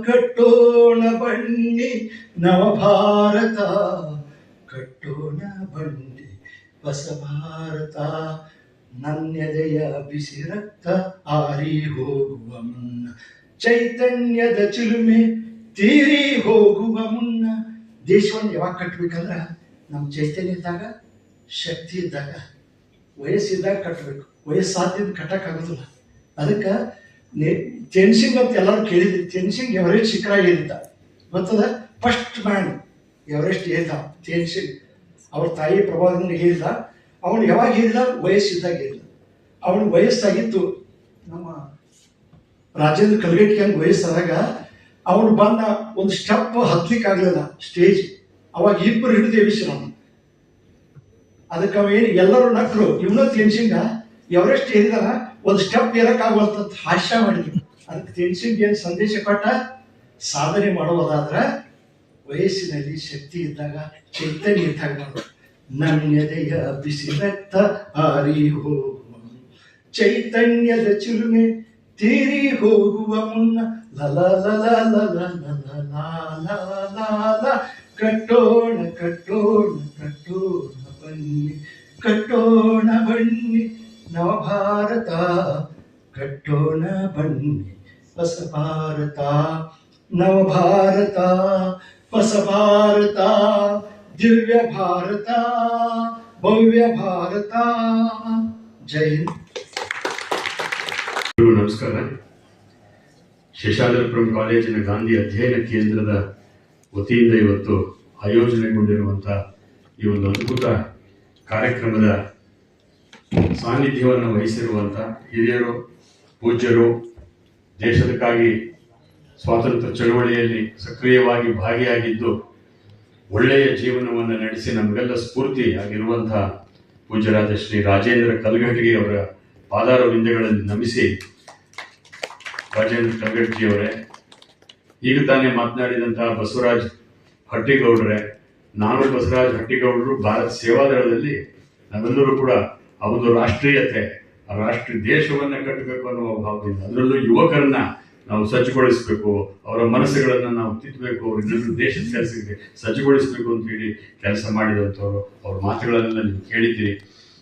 ಕಟ್ಟೋಣ ಬನ್ನಿ ನವ ಭಾರತ, ಕಟ್ಟೋಣ ಬನ್ನಿ ಹೊಸ ಭಾರತ. ನನ್ನೆದೆಯ ಬಿಸಿ ರಕ್ತ ಆರಿ ಹೋಗುವ ಮುನ್ನ, ಚೈತನ್ಯದ ಚಿಲುಮೆ ತೀರಿ ಹೋಗುವ ಮುನ್ನ. ದೇಶವನ್ನು ಯಾವಾಗ ಕಟ್ಟಬೇಕಂದ್ರೆ ನಮ್ಮ ಚೈತನ್ಯ ಇದ್ದಾಗ, ಶಕ್ತಿ ಇದ್ದಾಗ, ವಯಸ್ಸಿದ್ದಾಗ ಕಟ್ಟಬೇಕು. ವಯಸ್ಸಾದ್ಯದ ಕಟ್ಟಕ್ಕಾಗೋದಿಲ್ಲ. ಅದಕ್ಕೆ ತೆನ್ಸಿಂಗ್ ಅಂತ ಎಲ್ಲರೂ ಕೇಳಿದ್ರಿ. ತೆನ್ಸಿಂಗ್ ಎವರೆಸ್ಟ್ ಶಿಖರ ಏರಿದ್ದ ಗೊತ್ತದ. ಫಸ್ಟ್ ಮ್ಯಾನ್ ಎವರೆಸ್ಟ್ ಏರಿದ ತೆನ್ಸಿಂಗ್. ಅವ್ರ ತಾಯಿ ಪ್ರಭಾವದಿಂದ ಏರಿದ. ಅವನು ಯಾವಾಗ ಏರಿದ? ವಯಸ್ಸಿದ್ದಾಗ ಏರಿದ. ಅವನು ವಯಸ್ಸಾಗಿತ್ತು. ನಮ್ಮ ರಾಜೇಂದ್ರ ಕಲ್ಗಟ್ಟಿ ಹಂಗೆ ವಯಸ್ಸಾದಾಗ ಅವನು ಬಂದ ಒಂದು ಸ್ಟೆಪ್ ಹತ್ಲಿಕ್ಕೆ ಆಗಲಿಲ್ಲ ಸ್ಟೇಜ್. ಅವಾಗ ಇಬ್ಬರು ಹಿಡಿದು ಎಬ್ಬಿಸಿ ನಾವು. ಅದಕ್ಕೆ ಅವೇನು ಎಲ್ಲರೂ ನಕ್ಕರು. ಇವನು ತೆನ್ಸಿಂಗ ಎವರೆಸ್ಟ್ ಏರಿದಾರ, ಒಂದು ಸ್ಟೆಪ್ ಏರಕ್ಕಾಗುವಂತ ಹಾಸ್ಯ ಮಾಡಿದ್ರು. ಅದಕ್ಕೆ ತೆನ್ಸಿಂಗ್ ಏನು ಸಂದೇಶ ಕೊಟ್ಟ? ಸಾಧನೆ ಮಾಡುವುದಾದ್ರೆ ವಯಸ್ಸಿನಲ್ಲಿ ಶಕ್ತಿ ಇದ್ದಾಗ, ಚೈತನ್ಯ ಇದ್ದಾಗ ಮಾಡು. ನನ್ನೆದೆಯ ಬಿಸಿ ರಕ್ತ ಆರಿ ಹೋಗುವ, ಚೈತನ್ಯದ ಚಿಲುಮೆ ತೀರಿ ಹೋಗುವ ಮುನ್ನ, ಲಲ ಲಲ ಲಲ ಲಲ ಲಾಲ. ಕಟ್ಟೋಣ ಕಟ್ಟೋಣ ಕಟ್ಟೋಣ ಬನ್ನಿ, ಕಟ್ಟೋಣ ಬನ್ನಿ ನವ ಭಾರತ, ಕಟ್ಟೋಣ ಬನ್ನಿ ಹೊಸ ಭಾರತ. ನವ ಭಾರತ, ಹೊಸ ಭಾರತ, ದಿವ್ಯ ಭಾರತ, ಭವ್ಯ ಭಾರತ. ಜೈ ಹಿಂದ್. ನಮಸ್ಕಾರ. ಶೇಷಾದ್ರಿಪುರಂ ಕಾಲೇಜಿನ ಗಾಂಧಿ ಅಧ್ಯಯನ ಕೇಂದ್ರದ ವತಿಯಿಂದ ಇವತ್ತು ಆಯೋಜನೆಗೊಂಡಿರುವಂಥ ಈ ಒಂದು ಅದ್ಭುತ ಕಾರ್ಯಕ್ರಮದ ಸಾನ್ನಿಧ್ಯವನ್ನು ವಹಿಸಿರುವಂಥ ಹಿರಿಯರು, ಪೂಜ್ಯರು, ದೇಶದಕ್ಕಾಗಿ ಸ್ವಾತಂತ್ರ್ಯ ಚಳವಳಿಯಲ್ಲಿ ಸಕ್ರಿಯವಾಗಿ ಭಾಗಿಯಾಗಿದ್ದು ಒಳ್ಳೆಯ ಜೀವನವನ್ನು ನಡೆಸಿ ನಮಗೆಲ್ಲ ಸ್ಫೂರ್ತಿಯಾಗಿರುವಂಥ ಪೂಜ್ಯರಾದ ಶ್ರೀ ರಾಜೇಂದ್ರ ಕಲ್ಗಟ್ಟಿ ಅವರ ಪಾದಾರ ವಿಂದಗಳಲ್ಲಿ ನಮಿಸಿ, ರಾಜೇಂದ್ರ ಕಲ್ಗಟ್ಟಿಯವರೇ, ಈಗ ತಾನೇ ಮಾತನಾಡಿದಂತಹ ಬಸವರಾಜ್ ಹಟ್ಟಿಗೌಡ್ರೆ, ನಾನು ಬಸವರಾಜ್ ಹಟ್ಟಿಗೌಡರು ಭಾರತ ಸೇವಾದಳದಲ್ಲಿ ನಾವೆಲ್ಲರೂ ಕೂಡ ಆ ಒಂದು ರಾಷ್ಟ್ರೀಯತೆ, ಆ ರಾಷ್ಟ್ರೀಯ ದೇಶವನ್ನ ಕಟ್ಟಬೇಕು ಅನ್ನುವ ಭಾವದಿಂದ, ಅದರಲ್ಲೂ ಯುವಕರನ್ನ ನಾವು ಸಜ್ಜುಗೊಳಿಸಬೇಕು, ಅವರ ಮನಸ್ಸುಗಳನ್ನು ನಾವು ತಿದ್ದಬೇಕು, ಅವರೆಲ್ಲರೂ ದೇಶದ ಕೆಲಸಕ್ಕೆ ಸಜ್ಜುಗೊಳಿಸಬೇಕು ಅಂತ ಹೇಳಿ ಕೆಲಸ ಮಾಡಿದಂಥವ್ರು. ಅವ್ರ ಮಾತುಗಳನ್ನೆಲ್ಲ ನೀವು ಕೇಳಿದ್ದೀರಿ.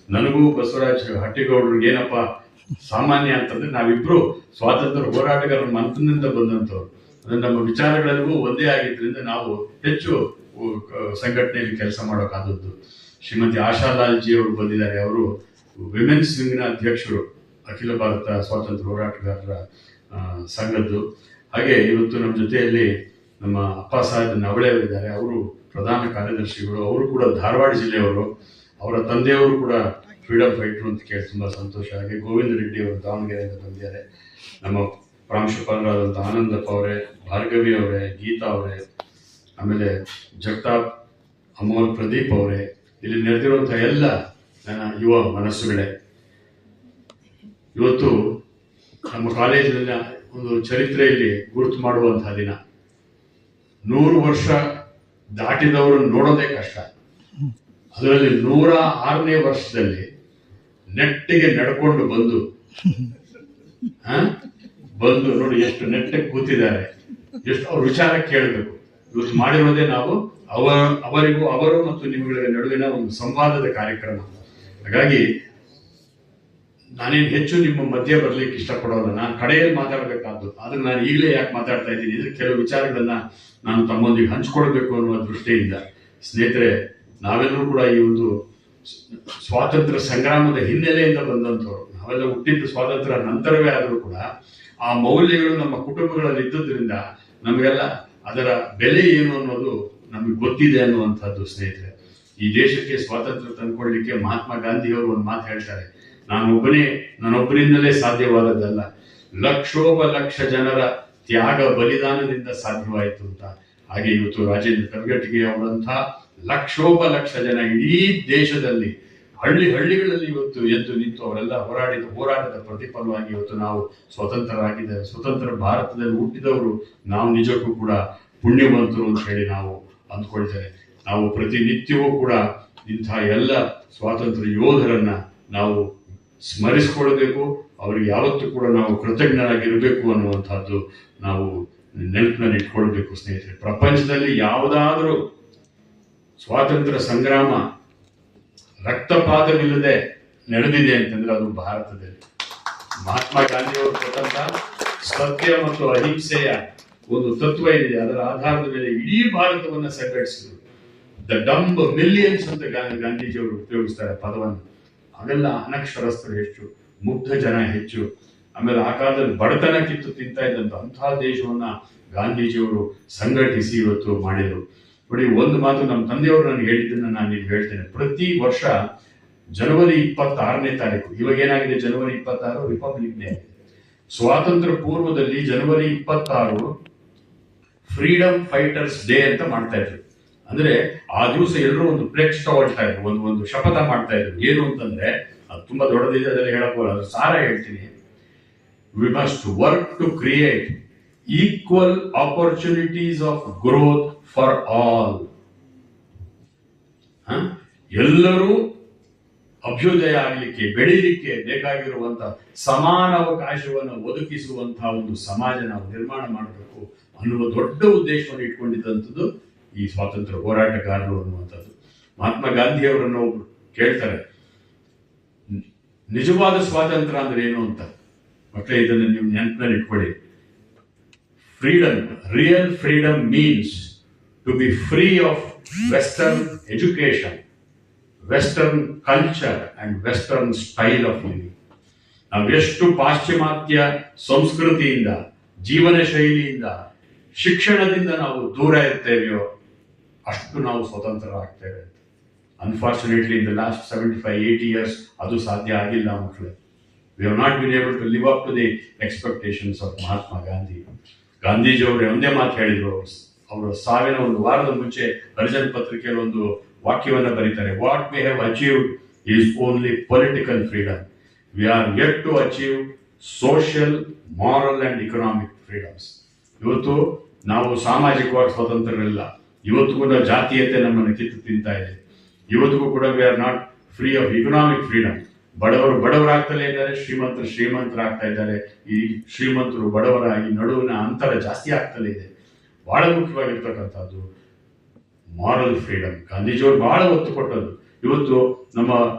ನನಗೂ ಬಸವರಾಜ್ ಹಟ್ಟಿಗೌಡರಿಗೆ ಏನಪ್ಪ ಸಾಮಾನ್ಯ ಅಂತಂದ್ರೆ, ನಾವಿಬ್ರು ಸ್ವಾತಂತ್ರ್ಯ ಹೋರಾಟಗಾರರ ಮನಸ್ಸಿನಿಂದ ಬಂದಂಥವ್ರು. ಅಂದ್ರೆ ನಮ್ಮ ವಿಚಾರಗಳೆಲ್ಲವೂ ಒಂದೇ ಆಗಿದ್ದರಿಂದ ನಾವು ಹೆಚ್ಚು ಸಂಘಟನೆಯಲ್ಲಿ ಕೆಲಸ ಮಾಡೋಕ್ಕಾದದ್ದು. ಶ್ರೀಮತಿ ಆಶಾಲಾಲ್ ಜಿ ಅವರು ಬಂದಿದ್ದಾರೆ. ಅವರು ವಿಮೆನ್ಸ್ ವಿಂಗ್ನ ಅಧ್ಯಕ್ಷರು, ಅಖಿಲ ಭಾರತ ಸ್ವಾತಂತ್ರ್ಯ ಹೋರಾಟಗಾರರ ಸಂಘದ್ದು. ಹಾಗೆ ಇವತ್ತು ನಮ್ಮ ಜೊತೆಯಲ್ಲಿ ನಮ್ಮ ಅಪ್ಪ ಸಾಹೇಬ್ ನವಳೆ ಅವರಿದ್ದಾರೆ. ಅವರು ಪ್ರಧಾನ ಕಾರ್ಯದರ್ಶಿಗಳು. ಅವರು ಕೂಡ ಧಾರವಾಡ ಜಿಲ್ಲೆಯವರು. ಅವರ ತಂದೆಯವರು ಕೂಡ ಫ್ರೀಡಮ್ ಫೈಟರ್ ಅಂತ ಕೇಳಿ ತುಂಬ ಸಂತೋಷ. ಹಾಗೆ ಗೋವಿಂದ ರೆಡ್ಡಿ ಅವರು ದಾವಣಗೆರೆಯಿಂದ ಬಂದಿದ್ದಾರೆ. ನಮ್ಮ ಪ್ರಾಂಶುಪಾಲರಾದಂಥ ಆನಂದಪ್ಪ ಅವರೇ, ಭಾರ್ಗವಿ ಅವರೇ, ಗೀತಾ ಅವರೇ, ಆಮೇಲೆ ಜಗತಾಪ್, ಅಮೋಲ್, ಪ್ರದೀಪ್ ಅವರೇ, ಇಲ್ಲಿ ನೆರೆದಿರುವಂಥ ಎಲ್ಲ ನನ್ನ ಯುವ ಮನಸ್ಸುಗಳೇ, ಇವತ್ತು ನಮ್ಮ ಕಾಲೇಜಿನ ಒಂದು ಚರಿತ್ರೆಯಲ್ಲಿ ಗುರುತು ಮಾಡುವಂತಹ ದಿನ. 100 ವರ್ಷ ದಾಟಿದವರು ನೋಡೋದೇ ಕಷ್ಟ. ಅದರಲ್ಲಿ 106ನೇ ವರ್ಷದಲ್ಲಿ ನೆಟ್ಟಿಗೆ ನಡ್ಕೊಂಡು ಬಂದು ನೋಡಿ ಎಷ್ಟು ನೆಟ್ಟಗೆ ಕೂತಿದ್ದಾರೆ, ಎಷ್ಟು ಅವ್ರ ವಿಚಾರ ಕೇಳಬೇಕು. ಇವತ್ತು ಮಾಡಿರೋದೇ ನಾವು ಅವರಿಗೂ ಅವರು ಮತ್ತು ನಿಮ್ಮಗಳ ನಡುವಿನ ಒಂದು ಸಂವಾದದ ಕಾರ್ಯಕ್ರಮ. ಹಾಗಾಗಿ ನಾನೇನು ಹೆಚ್ಚು ನಿಮ್ಮ ಮಧ್ಯೆ ಬರ್ಲಿಕ್ಕೆ ಇಷ್ಟಪಡೋಲ್ಲ. ನಾನು ಕಡೆಯಲ್ಲಿ ಮಾತಾಡಬೇಕಾದ್ದು, ಆದ್ರೆ ನಾನು ಈಗಲೇ ಯಾಕೆ ಮಾತಾಡ್ತಾ ಇದ್ದೀನಿ ಅಂದ್ರೆ, ಕೆಲವು ವಿಚಾರಗಳನ್ನ ನಾನು ತಮ್ಮೊಂದಿಗೆ ಹಂಚ್ಕೊಳ್ಬೇಕು ಅನ್ನುವ ದೃಷ್ಟಿಯಿಂದ. ಸ್ನೇಹಿತರೆ, ನಾವೆಲ್ಲರೂ ಕೂಡ ಈ ಒಂದು ಸ್ವಾತಂತ್ರ್ಯ ಸಂಗ್ರಾಮದ ಹಿನ್ನೆಲೆಯಿಂದ ಬಂದಂಥವ್ರು. ನಾವೆಲ್ಲ ಹುಟ್ಟಿದ್ದು ಸ್ವಾತಂತ್ರ್ಯ ನಂತರವೇ ಆದರೂ ಕೂಡ ಆ ಮೌಲ್ಯಗಳು ನಮ್ಮ ಕುಟುಂಬಗಳಲ್ಲಿ ಇದ್ದದ್ರಿಂದ ನಮಗೆಲ್ಲ ಅದರ ಬೆಲೆ ಏನು ಅನ್ನೋದು ನಮಗೆ ಗೊತ್ತಿದೆ ಅನ್ನುವಂಥದ್ದು. ಸ್ನೇಹಿತರೆ, ಈ ದೇಶಕ್ಕೆ ಸ್ವಾತಂತ್ರ್ಯ ತಂದುಕೊಳ್ಳಲಿಕ್ಕೆ ಮಹಾತ್ಮ ಗಾಂಧಿಯವರು ಒಂದು ಮಾತು ಹೇಳ್ತಾರೆ, ನನ್ನೊಬ್ಬರಿಂದಲೇ ಸಾಧ್ಯವಾದದ್ದಲ್ಲ, ಲಕ್ಷೋಪಲಕ್ಷ ಜನರ ತ್ಯಾಗ ಬಲಿದಾನದಿಂದ ಸಾಧ್ಯವಾಯಿತು ಅಂತ. ಹಾಗೆ ಇವತ್ತು ರಾಜೇಂದ್ರ ಕರ್ಗಟಿಗೆ ಅವರಂಥ ಲಕ್ಷೋಪಲಕ್ಷ ಜನ ಇಡೀ ದೇಶದಲ್ಲಿ ಹಳ್ಳಿಗಳಲ್ಲಿ ಇವತ್ತು ಎದ್ದು ನಿಂತು ಅವರೆಲ್ಲ ಹೋರಾಟದ ಪ್ರತಿಫಲವಾಗಿ ಇವತ್ತು ನಾವು ಸ್ವತಂತ್ರರಾಗಿದ್ದೇವೆ. ಸ್ವತಂತ್ರ ಭಾರತದಲ್ಲಿ ಹುಟ್ಟಿದವರು ನಾವು ನಿಜಕ್ಕೂ ಕೂಡ ಪುಣ್ಯವಂತರು ಅಂತ ಹೇಳಿ ನಾವು ಅಂದ್ಕೊಳ್ತೇವೆ. ನಾವು ಪ್ರತಿನಿತ್ಯವೂ ಕೂಡ ಇಂಥ ಎಲ್ಲ ಸ್ವಾತಂತ್ರ್ಯ ಯೋಧರನ್ನ ನಾವು ಸ್ಮರಿಸಿಕೊಳ್ಬೇಕು, ಅವರಿಗೆ ಯಾವತ್ತೂ ಕೂಡ ನಾವು ಕೃತಜ್ಞರಾಗಿರಬೇಕು ಅನ್ನುವಂಥದ್ದು ನಾವು ನೆನಪಿನಲ್ಲಿ ಇಟ್ಕೊಳ್ಬೇಕು ಸ್ನೇಹಿತರೆ. ಪ್ರಪಂಚದಲ್ಲಿ ಯಾವುದಾದ್ರೂ ಸ್ವಾತಂತ್ರ್ಯ ಸಂಗ್ರಾಮ ರಕ್ತಪಾತವಿಲ್ಲದೆ ನಡೆದಿದೆ ಅಂತಂದ್ರೆ ಅದು ಭಾರತದಲ್ಲಿ. ಮಹಾತ್ಮ ಗಾಂಧಿಯವರು ಕೊಟ್ಟಂತ ಸತ್ಯ ಮತ್ತು ಅಹಿಂಸೆಯ ಒಂದು ತತ್ವ ಏನಿದೆ, ಅದರ ಆಧಾರದ ಮೇಲೆ ಇಡೀ ಭಾರತವನ್ನ ಸಂಘಟಿಸಿದರು. ದ ಡಂಬ್ ಮಿಲಿಯನ್ಸ್ ಅಂತ ಗಾಂಧೀಜಿಯವರು ಉಪಯೋಗಿಸ್ತಾರೆ ಪದವನ್ನು. ಅವೆಲ್ಲ ಅನಕ್ಷರಸ್ಥರು ಹೆಚ್ಚು, ಮುಗ್ಧ ಜನ ಹೆಚ್ಚು, ಆಮೇಲೆ ಆ ಕಾಲದಲ್ಲಿ ಬಡತನ ಕಿತ್ತು ತಿಂತಾ ಇದ್ದಂತ ಅಂತಹ ದೇಶವನ್ನ ಗಾಂಧೀಜಿಯವರು ಸಂಘಟಿಸಿ ಇವತ್ತು ಮಾಡಿದರು. ನೋಡಿ, ಒಂದು ಮಾತು ನಮ್ಮ ತಂದೆಯವರು ನನಗೆ ಹೇಳಿದ್ದನ್ನ ನಾನು ಇಲ್ಲಿ ಹೇಳ್ತೇನೆ. ಪ್ರತಿ ವರ್ಷ ಜನವರಿ 26ನೇ ತಾರೀಕು, ಇವಾಗ ಏನಾಗಿದೆ ಜನವರಿ 26 ರಿಪಬ್ಲಿಕ್ ಡೇ ಆಗಿದೆ. ಸ್ವಾತಂತ್ರ್ಯ ಪೂರ್ವದಲ್ಲಿ ಜನವರಿ 26 ಫ್ರೀಡಮ್ ಫೈಟರ್ಸ್ ಡೇ ಅಂತ ಮಾಡ್ತಾ ಇದ್ರು. ಅಂದ್ರೆ ಆ ದಿವಸ ಎಲ್ಲರೂ ಒಂದು ಪ್ಲೇಕ್ಸ್ ತಗೊಳ್ತಾ ಇದ್ರು, ಒಂದು ಶಪಥ ಮಾಡ್ತಾ ಇದ್ರು. ಏನು ಅಂತಂದ್ರೆ, ಅದು ತುಂಬಾ ದೊಡ್ಡದಿದೆ, ಅದೆಲ್ಲ ಹೇಳಕ್ ಹೋಗಲ್ಲ, ಅದು ಸಾರ ಹೇಳ್ತೀನಿ. We must work to create equal opportunities of growth for all. ಎಲ್ಲರೂ ಅಭ್ಯುದಯ ಆಗಲಿಕ್ಕೆ, ಬೆಳೀಲಿಕ್ಕೆ ಬೇಕಾಗಿರುವಂತ ಸಮಾನ ಅವಕಾಶವನ್ನು ಒದಗಿಸುವಂತಹ ಒಂದು ಸಮಾಜ ನಾವು ನಿರ್ಮಾಣ ಮಾಡಬೇಕು ಅನ್ನುವ ದೊಡ್ಡ ಉದ್ದೇಶವನ್ನು ಇಟ್ಕೊಂಡಿದ್ದಂಥದ್ದು ಈ ಸ್ವಾತಂತ್ರ್ಯ ಹೋರಾಟಗಾರರು ಅನ್ನುವಂಥದ್ದು. ಮಹಾತ್ಮ ಗಾಂಧಿಯವರನ್ನು ಒಬ್ರು ಕೇಳ್ತಾರೆ, ನಿಜವಾದ ಸ್ವಾತಂತ್ರ್ಯ ಅಂದ್ರೆ ಏನು ಅಂತ. ಮಕ್ಕಳೇ, ಇದನ್ನು ನೀವು ನೆನಪಿನಲ್ಲಿ ಇಟ್ಕೊಳ್ಳಿ. Freedom, real freedom means to be free of western education, western culture and western style of living. ನಾವು ಎಷ್ಟು ಪಾಶ್ಚಿಮಾತ್ಯ ಸಂಸ್ಕೃತಿಯಿಂದ, ಜೀವನ ಶೈಲಿಯಿಂದ, ಶಿಕ್ಷಣದಿಂದ ನಾವು ದೂರ ಇರ್ತೇವೆಯೋ ಅಷ್ಟು ನಾವು ಸ್ವತಂತ್ರರಾಗ್ತೇವೆ. Unfortunately in the last 75-80 years ಅದು ಸಾಧ್ಯ ಆಗಿಲ್ಲ ಮಕ್ಕಳೇ. We have not been able to live up to the expectations of Mahatma Gandhi. ಗಾಂಧೀಜಿಯವರು ಒಂದೇ ಮಾತು ಹೇಳಿದ್ರು. ಅವರ ಸಾವಿನ ಒಂದು ವಾರದ ಮುಂಚೆ ಹರಿಜನ್ ಪತ್ರಿಕೆಯಲ್ಲಿ ಒಂದು ವಾಕ್ಯವನ್ನ ಬರೀತಾರೆ, what we have achieved is only political freedom, we are yet to achieve social, moral and economic freedoms. ಇವತ್ತು ನಾವು ಸಾಮಾಜಿಕವಾಗಿ ಸ್ವತಂತ್ರರಿಲ್ಲ. ಇವತ್ತಿಗೂ ನಾವು ಜಾತೀಯತೆ ನಮ್ಮನ್ನು ಕಿತ್ತು ತಿಂತಾ ಇದೆ. ಇವತ್ತಿಗೂ ಕೂಡ we are not free of economic freedom. ಬಡವರಾಗ್ತಲೇ ಇದ್ದಾರೆ, ಶ್ರೀಮಂತರಾಗ್ತಾ ಇದ್ದಾರೆ. ಈ ಶ್ರೀಮಂತರು ಬಡವರ ಈ ನಡುವಿನ ಅಂತರ ಜಾಸ್ತಿ ಆಗ್ತಲೇ ಇದೆ. ಬಹಳ ಮುಖ್ಯವಾಗಿರ್ತಕ್ಕಂಥದ್ದು ಮಾರಲ್ ಫ್ರೀಡಮ್. ಗಾಂಧೀಜಿಯವರು ಬಹಳ ಒತ್ತು ಕೊಟ್ಟದ್ದು. ಇವತ್ತು ನಮ್ಮ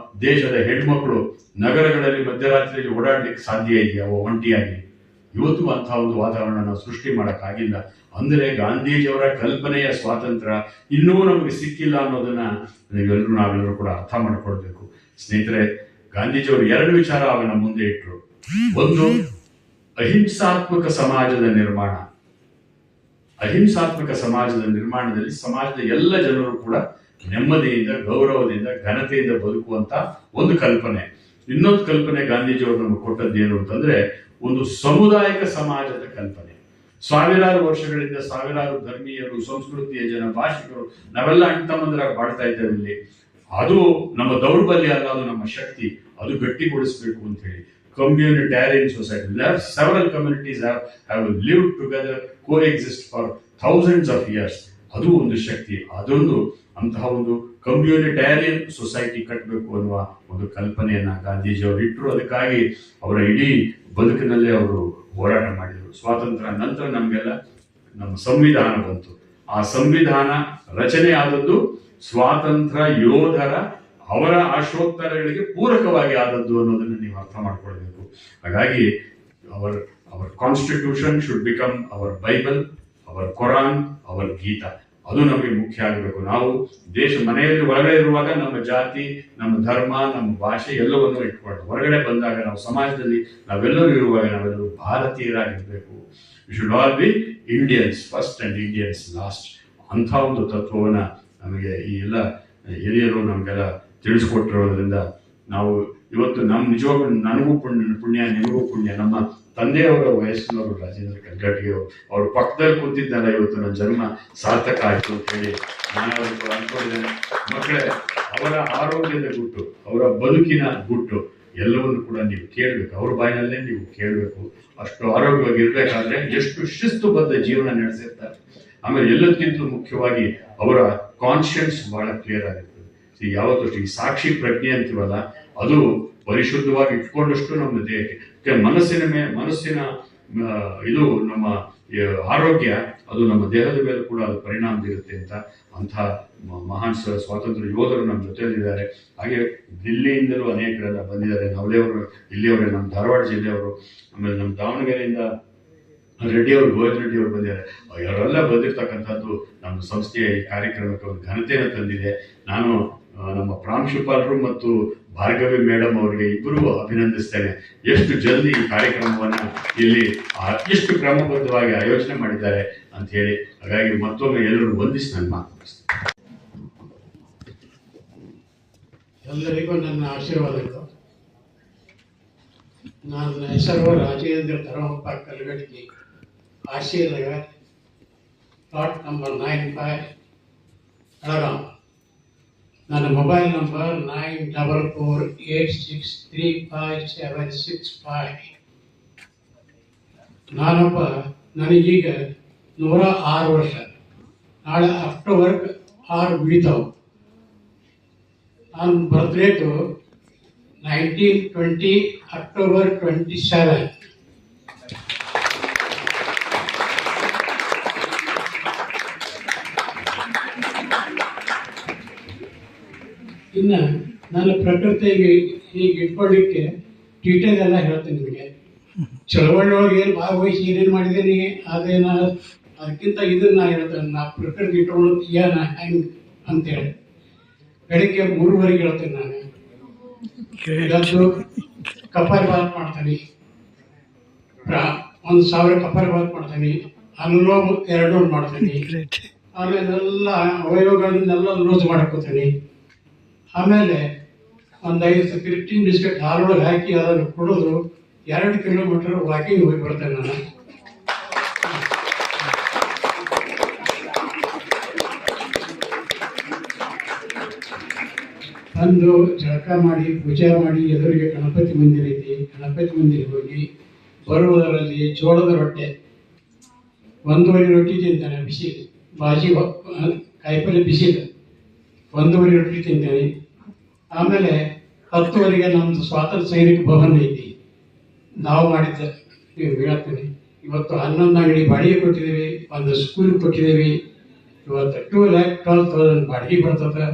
ದೇಶದ ಹೆಣ್ಮಕ್ಳು ನಗರಗಳಲ್ಲಿ ಮಧ್ಯರಾತ್ರಿಯಲ್ಲಿ ಓಡಾಡ್ಲಿಕ್ಕೆ ಸಾಧ್ಯ ಇದೆಯಾ ಒಂಟಿಯಾಗಿ? ಇವತ್ತು ಅಂತಹ ಒಂದು ವಾತಾವರಣ ನಾವು ಸೃಷ್ಟಿ ಮಾಡಕ್ಕಾಗಿಲ್ಲ. ಅಂದ್ರೆ ಗಾಂಧೀಜಿಯವರ ಕಲ್ಪನೆಯ ಸ್ವಾತಂತ್ರ್ಯ ಇನ್ನೂ ನಮಗೆ ಸಿಕ್ಕಿಲ್ಲ ಅನ್ನೋದನ್ನ ನಾವೆಲ್ಲರೂ ಕೂಡ ಅರ್ಥ ಮಾಡ್ಕೊಳ್ಬೇಕು ಸ್ನೇಹಿತರೆ. ಗಾಂಧೀಜಿಯವರು 2 ವಿಚಾರ ಅವನ ಮುಂದೆ ಇಟ್ಟರು. ಒಂದು, ಅಹಿಂಸಾತ್ಮಕ ಸಮಾಜದ ನಿರ್ಮಾಣ. ಅಹಿಂಸಾತ್ಮಕ ಸಮಾಜದ ನಿರ್ಮಾಣದಲ್ಲಿ ಸಮಾಜದ ಎಲ್ಲ ಜನರು ಕೂಡ ನೆಮ್ಮದಿಯಿಂದ, ಗೌರವದಿಂದ, ಘನತೆಯಿಂದ ಬದುಕುವಂತ ಒಂದು ಕಲ್ಪನೆ. ಇನ್ನೊಂದು ಕಲ್ಪನೆ ಗಾಂಧೀಜಿಯವರು ನಮಗೆ ಕೊಟ್ಟದ್ದೇನು ಅಂತಂದ್ರೆ, ಒಂದು ಸಮುದಾಯಿಕ ಸಮಾಜದ ಕಲ್ಪನೆ. ಸಾವಿರಾರು ವರ್ಷಗಳಿಂದ ಸಾವಿರಾರು ಧರ್ಮೀಯರು, ಸಂಸ್ಕೃತಿಯ ಜನ, ಭಾಷಿಕರು ನಾವೆಲ್ಲ ಅಣ್ತಮ್ಮಂದಿರಾಗಿ ಬಾಳ್ತಾ ಇದ್ದೇವೆ ಇಲ್ಲಿ. ಅದು ನಮ್ಮ ದೌರ್ಬಲ್ಯ ಅಲ್ಲ, ಅದು ನಮ್ಮ ಶಕ್ತಿ. ಅದು ಗಟ್ಟಿಗೊಳಿಸಬೇಕು ಅಂತ ಹೇಳಿ communitarian society, several communities have lived together, coexist for thousands of years. ಅದು ಒಂದು ಶಕ್ತಿ. ಅದೊಂದು ಅಂತಹ ಒಂದು ಕಮ್ಯುನಿಟೇರಿಯನ್ ಸೊಸೈಟಿ ಕಟ್ಟಬೇಕು ಅನ್ನುವ ಒಂದು ಕಲ್ಪನೆಯನ್ನ ಗಾಂಧೀಜಿಯವರು ಇಟ್ಟರು. ಅದಕ್ಕಾಗಿ ಅವರ ಇಡೀ ಬದುಕಿನಲ್ಲೇ ಅವರು ಹೋರಾಟ ಮಾಡಿದರು. ಸ್ವಾತಂತ್ರ್ಯ ನಂತರ ನಮಗೆಲ್ಲ ನಮ್ಮ ಸಂವಿಧಾನ ಬಂತು. ಆ ಸಂವಿಧಾನ ರಚನೆ ಆದದ್ದು ಸ್ವಾತಂತ್ರ್ಯ ಯೋಧರ ಅವರ ಆಶೋತ್ತರಗಳಿಗೆ ಪೂರಕವಾಗಿ ಆದದ್ದು ಅನ್ನೋದನ್ನು ನೀವು ಅರ್ಥ ಮಾಡ್ಕೊಳ್ಬೇಕು. ಹಾಗಾಗಿ our constitution should become our Bible, our Koran, our Gita. ಅದು ನಮಗೆ ಮುಖ್ಯ ಆಗಬೇಕು. ನಾವು ಮನೆಯಲ್ಲಿ ಒಳಗಡೆ ಇರುವಾಗ ನಮ್ಮ ಜಾತಿ, ನಮ್ಮ ಧರ್ಮ, ನಮ್ಮ ಭಾಷೆ ಎಲ್ಲವನ್ನೂ ಇಟ್ಕೊಂಡು ಹೊರಗಡೆ ಬಂದಾಗ ನಾವು ಸಮಾಜದಲ್ಲಿ ನಾವೆಲ್ಲರೂ ಇರುವಾಗ ನಾವೆಲ್ಲರೂ ಭಾರತೀಯರಾಗಿರ್ಬೇಕು. We should all be Indians first and Indians last. ಅಂಥ ಒಂದು ತತ್ವವನ್ನ ನಮಗೆ ಈ ಎಲ್ಲ ಹಿರಿಯರು ನಮಗೆಲ್ಲ ತಿಳಿಸ್ಕೊಟ್ಟಿರೋದ್ರಿಂದ ನಾವು ಇವತ್ತು ನಮ್ಮ ನಿಜವಾಗ್ಲೂ ನನಗೂ ಪುಣ್ಯ ನಿಮಗೂ ಪುಣ್ಯ. ನಮ್ಮ ತಂದೆಯವರ ವಯಸ್ಸಿನವರು ರಾಜೇಂದ್ರ ಕಲ್ಗಟ್ಟಿಗೆ ಅವ್ರ ಪಕ್ಕದಲ್ಲಿ ಕೂತಿದ್ದಲ್ಲ ಇವತ್ತು ನನ್ನ ಜನ್ಮ ಸಾರ್ಥಕ ಆಯಿತು ಅಂತ ಹೇಳಿ ನಾನು ಅವತ್ತು ಅಂದ್ಕೊಂಡಿದ್ದೇನೆ. ಮಕ್ಕಳೇ, ಅವರ ಆರೋಗ್ಯದ ಗುಟ್ಟು, ಅವರ ಬದುಕಿನ ಗುಟ್ಟು ಎಲ್ಲವನ್ನು ಕೂಡ ನೀವು ಕೇಳಬೇಕು, ಅವ್ರ ಬಾಯಿನಲ್ಲೇ ನೀವು ಕೇಳಬೇಕು. ಅಷ್ಟು ಆರೋಗ್ಯವಾಗಿ ಇರಬೇಕಾದ್ರೆ ಎಷ್ಟು ಶಿಸ್ತುಬದ್ಧ ಜೀವನ ನಡೆಸಿರ್ತಾರೆ. ಆಮೇಲೆ ಎಲ್ಲದಕ್ಕಿಂತ ಮುಖ್ಯವಾಗಿ ಅವರ ಕಾನ್ಶಿಯನ್ಸ್ ಬಹಳ ಕ್ಲಿಯರ್ ಆಗಿರ್ತದೆ. ಯಾವತ್ತಷ್ಟು ಈ ಸಾಕ್ಷಿ ಪ್ರಜ್ಞೆ ಅಂತೀವಲ್ಲ, ಅದು ಪರಿಶುದ್ಧವಾಗಿ ಇಟ್ಕೊಂಡಷ್ಟು ನಮ್ಮ ದೇಹಕ್ಕೆ ಮನಸ್ಸಿನ ಇದು ನಮ್ಮ ಆರೋಗ್ಯ ಅದು ನಮ್ಮ ದೇಹದ ಮೇಲೆ ಕೂಡ ಅದು ಪರಿಣಾಮ ಬೀರುತ್ತೆ ಅಂಥ ಮಹಾನ್ ಸ್ವಾತಂತ್ರ್ಯ ಯೋಧರು ನಮ್ಮ ಜೊತೆಯಲ್ಲಿದ್ದಾರೆ. ಹಾಗೆ ದಿಲ್ಲಿಯಿಂದಲೂ ಅನೇಕರೆಲ್ಲ ಬಂದಿದ್ದಾರೆ. ನವಲೆಯವರು ಇಲ್ಲಿಯವರೇ, ನಮ್ಮ ಧಾರವಾಡ ಜಿಲ್ಲೆಯವರು, ಆಮೇಲೆ ನಮ್ಮ ದಾವಣಗೆರೆಯಿಂದ ರೆಡ್ಡಿಯವರು, ಗೋವಿಂದ ರೆಡ್ಡಿಯವರು ಬಂದಿದ್ದಾರೆ. ಅವರೆಲ್ಲ ಬಂದಿರತಕ್ಕಂಥದ್ದು ನಮ್ಮ ಸಂಸ್ಥೆಯ ಈ ಕಾರ್ಯಕ್ರಮಕ್ಕೆ ಒಂದು ಘನತೆಯನ್ನು ತಂದಿದೆ. ನಾನು ನಮ್ಮ ಪ್ರಾಂಶುಪಾಲರು ಮತ್ತು ಭಾರ್ಗವಿ ಮೇಡಮ್ ಅವರಿಗೆ ಇಬ್ಬರೂ ಅಭಿನಂದಿಸ್ತೇನೆ. ಎಷ್ಟು ಜಲ್ದಿ ಈ ಕಾರ್ಯಕ್ರಮವನ್ನು ಇಲ್ಲಿ ಎಷ್ಟು ಕ್ರಮಬದ್ಧವಾಗಿ ಆಯೋಜನೆ ಮಾಡಿದ್ದಾರೆ ಅಂತ ಹೇಳಿ. ಹಾಗಾಗಿ ಮತ್ತೊಮ್ಮೆ ಎಲ್ಲರೂ ವಂದಿಸಿ ನನ್ನ ಮಾತು ಮುಗಿಸ್ತೇನೆ. ಎಲ್ಲರಿಗೂ ನನ್ನ ಆಶೀರ್ವಾದಗಳು. ನನ್ನ ಹೆಸರು ರಾಜೇಂದ್ರ ಧರ್ಮಪ್ಪ ಕಲ್ಗಟ್ಟಿ, ಆಶೀರ್ನಗರ್, ಪ್ಲಾಟ್ ನಂಬರ್ 95, ಬೆಳಗಾಂ. ನನ್ನ ಮೊಬೈಲ್ ನಂಬರ್ 9448635765. ನನಗೀಗ 106 ವರ್ಷ. ನಾಳೆ ಅಕ್ಟೋಬರ್ 6 ಮುಗಿತಾವೆ. ನನ್ನ ಬರ್ತ್ಡೇಟು 1920 ಅಕ್ಟೋಬರ್ 27. ಇನ್ನು ನನ್ನ ಪ್ರಕೃತಿಗೆ ಹೀಗೆ ಇಟ್ಕೊಳ್ಳಿಕ್ಕೆ ಡೀಟೇಲ್ ಎಲ್ಲ ಹೇಳ್ತೀನಿ ನಿಮಗೆ. ಚಳವಳಿ ಒಳಗೆ ಏನು ಭಾಗವಹಿಸಿ ಏನೇನು ಮಾಡಿದ್ದೀನಿ ಅದೇನು, ಅದಕ್ಕಿಂತ ಇದನ್ನ ಹೇಳ್ತೇನೆ. ನಾ ಪ್ರಕೃತಿ ಇಟ್ಕೊಳ್ಳೋದು ಏನು ಹೆಂಗೆ ಅಂತೇಳಿ ಬೆಳಿಗ್ಗೆ 3:30 ಹೇಳ್ತೇನೆ. ನಾನು ಇವತ್ತು ಕಪಾಲಭಾತಿ ಮಾಡ್ತೀನಿ, 1000 ಕಪಾಲಭಾತಿ ಮಾಡ್ತೀನಿ, ಅನುಲೋಮ 200 ಮಾಡ್ತೀನಿ. ಆಮೇಲೆ ಎಲ್ಲ ಅವಯವಗಳನ್ನೆಲ್ಲ ಲೂಸ್ ಮಾಡ್ಕೋತೀನಿ. ಆಮೇಲೆ ಒಂದು 5 15 ಬಿಸ್ಕೆಟ್ ಹಾಲೊಳಗೆ ಹಾಕಿ ಅದನ್ನು ಕುಡಿದು 2 ಕಿಲೋಮೀಟರ್ ವಾಕಿಂಗ್ ಹೋಗಿ ಬರ್ತೇನೆ ನಾನು. ಬಂದು ಜಳಕ ಮಾಡಿ ಪೂಜೆ ಮಾಡಿ ಎದುರಿಗೆ ಗಣಪತಿ ಮಂದಿರ ಐತಿ, ಗಣಪತಿ ಮಂದಿರ ಹೋಗಿ ಬರುವುದರಲ್ಲಿ ಜೋಳದ ರೊಟ್ಟೆ 1.5 ರೊಟ್ಟಿ ತಿಂತಾನೆ, ಬಿಸಿ ಬಾಜಿ ಕಾಯಿಪಲ್ಲೆ ಬಿಸಿದು 1.5 ರೊಟ್ಟಿ ತಿಂತೇನೆ. ಆಮೇಲೆ 10 ನಮ್ಮದು ಸ್ವಾತಂತ್ರ್ಯ ಸೈನಿಕ ಭವನ ಐತಿ, ನಾವು ಮಾಡಿದ್ದ ನೀವು ಹೇಳ್ತೀನಿ. ಇವತ್ತು 11 ಅಂಗಡಿ ಬಾಡಿಗೆ ಕೊಟ್ಟಿದ್ದೀವಿ, ಒಂದು ಸ್ಕೂಲ್ ಕೊಟ್ಟಿದ್ದೀವಿ. ಇವತ್ತು 2,12,000 ಬಾಡಿಗೆ ಬರ್ತದೆ.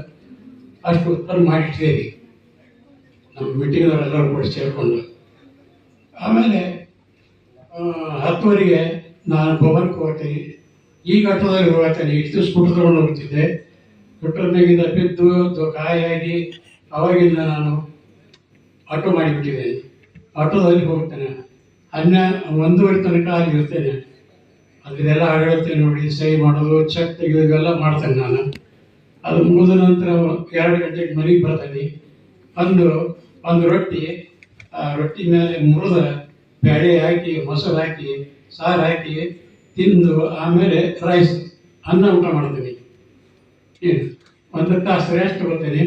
ಅಷ್ಟು ಉತ್ಪನ್ನ ಮಾಡಿಟ್ಟಿದ್ದೀವಿ ನಮ್ಮ ಮೀಟಿಂಗ್ದವರೆಲ್ಲರೂ ಕೂಡ ಸೇರಿಕೊಂಡು. ಆಮೇಲೆ 10 ನಾನು ಭವನಕ್ಕೆ ಹೋಗ್ತೀನಿ. ಈಗ ಆಟೋದಾಗ ಹೋಗ್ತೇನೆ. ಇಷ್ಟು ಸ್ಕೂಟರ್ ತಗೊಂಡು ಹೋಗ್ತಿದ್ದೆ. ಸ್ಕೂಟರ್ನಾಗಿಂದ ಬಿದ್ದು ಗಾಯಾಗಿ ಅವಾಗಿಂದ ನಾನು ಆಟೋ ಮಾಡಿಬಿಟ್ಟಿದ್ದೇನೆ. ಆಟೋದಲ್ಲಿ ಹೋಗ್ತೇನೆ. 1:30 ತನಕ ಅಲ್ಲಿ ಇರ್ತೇನೆ. ಅದನ್ನೆಲ್ಲ ಆಡಳಿತ ನೋಡಿ ಸಹಿ ಮಾಡೋದು, ಚೆಕ್ ತೆಗೆಯೋದೆಲ್ಲ ಮಾಡ್ತೇನೆ ನಾನು. ಅದು ಮುಗಿದ ನಂತರ 2 ಗಂಟೆಗೆ ಮನೆಗೆ ಬರ್ತೇನೆ. ಒಂದು ರೊಟ್ಟಿ, ಆ ರೊಟ್ಟಿ ಮೇಲೆ ಮುರಿದ ಬೇಳೆ ಹಾಕಿ, ಮೊಸರು ಹಾಕಿ, ಸಾರು ಹಾಕಿ ತಿಂದು ಆಮೇಲೆ ರೈಸ್ ಅನ್ನ ಊಟ ಮಾಡ್ತೀನಿ. ಏನು 1 ತಾಸು ರೆಸ್ಟ್ ತಗೋತೇನೆ.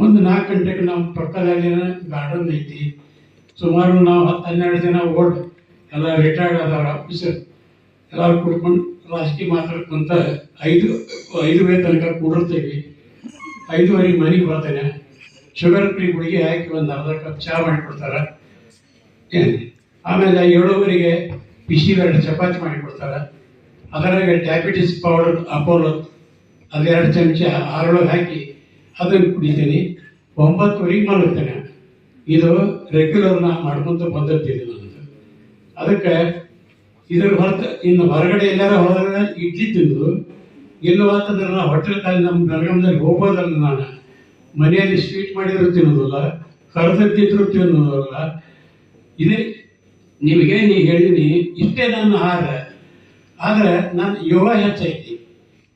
ಮುಂದೆ 4 ಗಂಟೆಗೆ ನಮ್ಮ ಪಕ್ಕದಲ್ಲಿ ಗಾರ್ಡನ್ ಐತಿ. ಸುಮಾರು ನಾವು 10-12 ಜನ ಓಲ್ಡ್ ಎಲ್ಲ ರಿಟೈರ್ಡ್ ಆದವ್ರ ಆಫೀಸರ್ ಎಲ್ಲರೂ ಕುಡ್ಕೊಂಡು ರಾಜಕೀಯ ಮಾತಾಡ್ಕೊಂತ 5 ತನಕ ಕೂಡಿರ್ತೀವಿ. 5:30 ಮನೆಗೆ ಬರ್ತೇನೆ. ಶುಗರ್ ಫ್ರೀ ಗುಳಿಗೆ ಹಾಕಿ ಒಂದು ಅರ್ಧ ಕಪ್ ಚಹಾ ಮಾಡಿಕೊಡ್ತಾರೆ. ಏನು ಆಮೇಲೆ 7:30 ಬಿಸಿ 2 ಚಪಾತಿ ಮಾಡಿಕೊಡ್ತಾರೆ. ಅದರಾಗೆ ಡಯಾಬಿಟಿಸ್ ಪೌಡರ್ ಅಪೋಲೋ ಅದು 2 ಚಮಚ ಹಾರೊಳಗೆ ಹಾಕಿ ಅದನ್ನು ಕುಡಿತೀನಿ. 9:30 ಮಲಗ್ತೇನೆ. ಇದು ರೆಗ್ಯುಲರ್ ನಾ ಮಾಡ್ಕೊಂತ ಬಂದಿರ್ತೀನಿ ನನ್ನದು. ಅದಕ್ಕೆ ಇದ್ರ ಹೊರತು ಇನ್ನು ಹೊರಗಡೆ ಎಲ್ಲಾರ ಹೋದಾಗ ಇಡ್ಲಿ ತಿಂದು ಇಲ್ಲವಾತಂದ್ರೆ ನಾವು ಹೋಟೆಲ್ ಕಾಲಿ ನಮ್ಮ ಬೆಳಗಾಮದಲ್ಲಿ ಹೋಗೋದಲ್ಲ. ನಾನು ಮನೆಯಲ್ಲಿ ಸ್ವೀಟ್ ಮಾಡಿದ್ರು ತಿನ್ನೋದಿಲ್ಲ, ಕರೆದಿದ್ರು ತಿನ್ನೋದಿಲ್ಲ. ಇದೇ ನಿಮಗೆ ಹೇಳಿನಿ, ಇಷ್ಟೇ ನನ್ನ ಆಹಾರ. ಆದರೆ ನಾನು ಯೋಗ ಹೆಚ್ಚೈತಿ.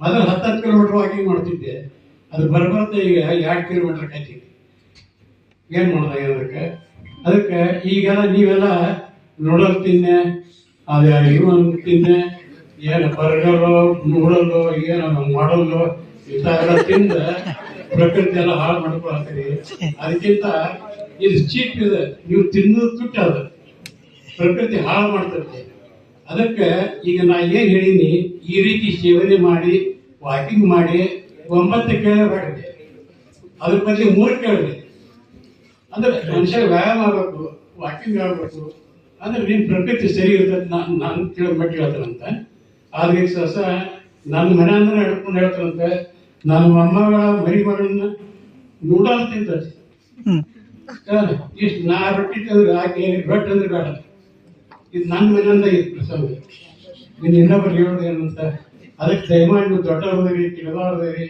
ಮೊದಲು 10 ಕಿಲೋಮೀಟರ್ ವಾಕಿಂಗ್ ಮಾಡ್ತಿದ್ದೆ. ಅದು ಬರ್ಬರ್ತಾ ಈಗ 2 ಕಿಲೋಮೀಟರ್ ಕೈತಿ. ಏನು ಮಾಡೋದು ಅದಕ್ಕೆ ಈಗೆಲ್ಲ ನೀವೆಲ್ಲ ನೋಡಲ್ ತಿನ್ನೆ ಅದು ಇವನ್ ತಿನ್ನೆ ಏನು ಬರ್ಗರು ನೋಡಲು ಏನು ಮಾಡಲು ಇಂಥವೆಲ್ಲ ತಿಂದ ಪ್ರಕೃತಿ ಎಲ್ಲ ಹಾಳು ಮಾಡ್ಕೊಳತ್ತೀರಿ. ಅದಕ್ಕಿಂತ ಇದು ಚೀಪ್ ಇದೆ, ನೀವು ತಿನ್ನೋದು ತುಟ್ಟಿ ಅದ, ಪ್ರಕೃತಿ ಹಾಳು ಮಾಡ್ತೈತಿ. ಅದಕ್ಕೆ ಈಗ ನಾ ಏನು ಹೇಳೀನಿ, ಈ ರೀತಿ ಸೇವನೆ ಮಾಡಿ ವಾಕಿಂಗ್ ಮಾಡಿ 9 ಕೇಳಬೇಡ್ರಿ, ಅದ್ರ ಬದಲಿ 3 ಕೇಳ್ರಿ. ಅಂದ್ರೆ ಮನುಷ್ಯ ವ್ಯಾಯಾಮ ಆಗಬೇಕು, ವಾಕಿಂಗ್ ಆಗಬೇಕು, ಅಂದ್ರೆ ನಿಮ್ಮ ಪ್ರಕೃತಿ ಸರಿ ಇರ್ತದೆ. ನಾನು ಕೇಳೋ ಮಟ್ಟಿಗೆ ಹೇಳ್ತಾನಂತ. ಆದ್ರೆ ಸಸ ನನ್ನ ಮನೆ ಅಂದ್ರೆ ಹಿಡ್ಕೊಂಡು ಹೇಳ್ತಾನಂತೆ, ನನ್ನ ಮೊಮ್ಮಗಳ ಮರಿ ಮಗಳನ್ನ ನೂಡಲ್ ತಿಂತದೆ. ಇಷ್ಟು ನಾ ರೊಟ್ಟಿ ತಂದ್ರೆ ಆಕೆ ರೊಟ್ಟಿ ಅಂದ್ರೆ ಬೇಡ. ಇದು ನನ್ನ ಮನೆಯಿಂದ ಇದು ಪ್ರಸಂಗ. ಇನ್ನು ಇನ್ನೊಬ್ಬರು ಹೇಳೋದು ಏನಂತ, ಅದಕ್ಕೆ ದಯಮಾಡಿ ನೀವು ದೊಡ್ಡವ್ರದೇರಿ ತಿಳಿದವ್ರದೇರಿ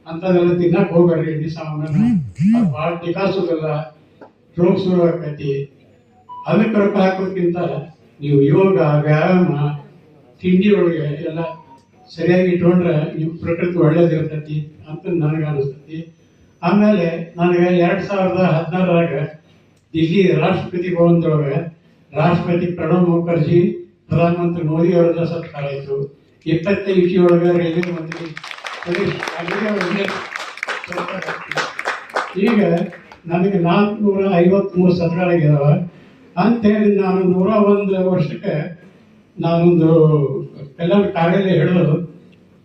ಅಂತದೆಲ್ಲ ತಿನ್ನಕ್ಕೆ ಹೋಗ್ಬೇಡ್ರಿ. ಎಣ್ಣೆ ಸಾಮಾನ ಅದು ಭಾಳ ಟಿಕಾಸೋದಲ್ಲ, ರೋಗ ಶುರು ಆಕೈತಿ. ಅದಕ್ಕೆ ರೊಕ್ಕ ಹಾಕೋದ್ಕಿಂತ ನೀವು ಯೋಗ ವ್ಯಾಯಾಮ ತಿಂಡಿ ಒಳಗೆ ಎಲ್ಲ ಸರಿಯಾಗಿ ಇಟ್ಕೊಂಡ್ರೆ ನಿಮ್ಮ ಪ್ರಕೃತಿ ಒಳ್ಳೇದಿರ್ತೈತಿ ಅಂತ ನನಗೆ ಅನಿಸ್ತೈತಿ. ಆಮೇಲೆ ನನಗೆ 2016 ದಿಲ್ಲಿ ರಾಷ್ಟ್ರಪತಿ ಭವನದೊಳಗೆ ರಾಷ್ಟ್ರಪತಿ ಪ್ರಣಬ್ ಮುಖರ್ಜಿ ಪ್ರಧಾನಮಂತ್ರಿ ಮೋದಿ ಅವರ ಸತ್ಕಾರ ಆಯಿತು. 25 ಇಸಿಯೊಳಗೆ ರೈಲ್ವೆ ಮಂತ್ರಿ ಸುರೇಶ್ ಅಂಗಡಿ ಅವರಿಗೆ ಸತ್ಕಾರ ಆಯಿತು. ಈಗ ನನಗೆ 453 ಸತ್ಕಾರ ಆಗಿದಾವ ಅಂತೇಳಿ ನಾನು 101 ವರ್ಷಕ್ಕೆ ನಾನೊಂದು ಎಲ್ಲ ಕಾಡಲ್ಲಿ ಹಿಡಿದು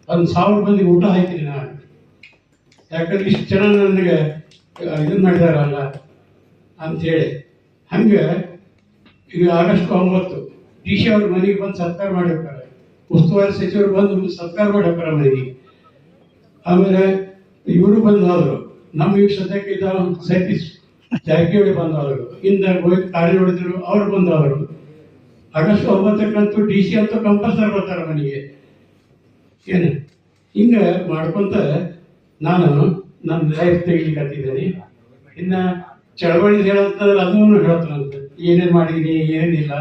1000 ಮಂದಿ ಊಟ ಹಾಕ್ತೀನಿ ನಾನು. ಯಾಕಂದ್ರೆ ಇಷ್ಟು ಜನ ನನಗೆ ಇದನ್ನು ಮಾಡಿದಾರಲ್ಲ ಅಂಥೇಳಿ. ಹಂಗೆ ಈಗ ಆಗಸ್ಟ್ 9 DC ಅವ್ರ ಮನೆಗೆ ಬಂದು ಸತ್ಕಾರ ಮಾಡಿ ಹೋಗ್ತಾರೆ, ಉಸ್ತುವಾರಿ ಸಚಿವರು ಬಂದು ಸತ್ಕಾರ ಮಾಡಿ ಹೋಗ್ತಾರೆ ಮನೆಗೆ. ಆಮೇಲೆ ಇವರು ಬಂದು ಹೋದ್ರು, ನಮ್ಮ ಈಗ ಸದ್ಯಕ್ಕೆ ಸತೀಶ್ ಜಾರಕಿಹೊಳಿ ಬಂದವರು, ಹಿಂದೆ ಹೋಗಿ ಕಾಳಿ ಹೊಡೆದ್ರು, ಅವ್ರು ಬಂದವರು. ಆಗಸ್ಟ್ 9 DC ಅಂತೂ ಕಂಪಲ್ಸರಿ ಬರ್ತಾರೆ ಮನೆಗೆ. ಏನು ಹಿಂಗೆ ಮಾಡ್ಕೊಂತ ನಾನು ನನ್ನ ಲೈಫ್ ತೆಗಿಲಿಕ್ಕತ್ತಿದ್ದೀನಿ. ಇನ್ನು ಚಳವಳಿ ಹೇಳಂತಂದ್ರೆ ಅದನ್ನು ಹೇಳ್ತಾನಂತ, ಏನೇನು ಮಾಡಿದೀನಿ ಏನಿಲ್ಲ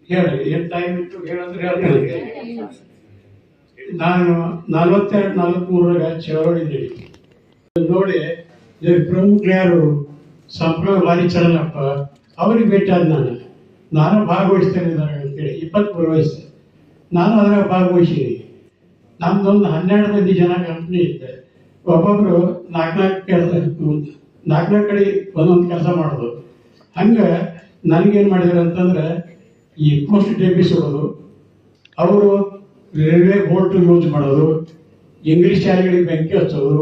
ಹೇಳಿ, ಏನು ಟೈಮ್ ಇತ್ತು ಹೇಳಂದ್ರೆ ಹೇಳ್ತೇನೆ. ನಾನು 42-43 ಚಳವಳಿ ನಡೀತಿ ನೋಡಿ. ಪ್ರಮುಖರು ಯಾರು, ಸಂಪ್ರದಾಯ ವಾರಿ ಚರಣಪ್ಪ, ಅವ್ರಿಗೆ ಭೇಟಿಯಾದ ನಾನು ಭಾಗವಹಿಸ್ತೇನೆ ಅಂತೇಳಿ. 23 ವಯಸ್ಸು ನಾನು ಅದ್ರಾಗ ಭಾಗವಹಿಸೀನಿ. ನಮ್ದೊಂದು 12 ಮಂದಿ ಜನ ಕಂಪ್ನಿ ಇದ್ದೆ. ಒಬ್ಬೊಬ್ರು 4 ಕಡೆ ಒಂದೊಂದು ಕೆಲಸ ಮಾಡೋದು. ಹಂಗೆ ನನಗೇನು ಮಾಡಿದ್ರು ಅಂತಂದ್ರೆ, ಈ ಪೋಸ್ಟ್ ಡೆಬಿಸೋದು, ಅವರು ರೈಲ್ವೆ ಬೋಲ್ಟ್ ಯೂಸ್ ಮಾಡೋದು, ಇಂಗ್ಲೀಷ್ ಶಾಲೆಗಳಿಗೆ ಬೆಂಕಿ ಹಚ್ಚೋದು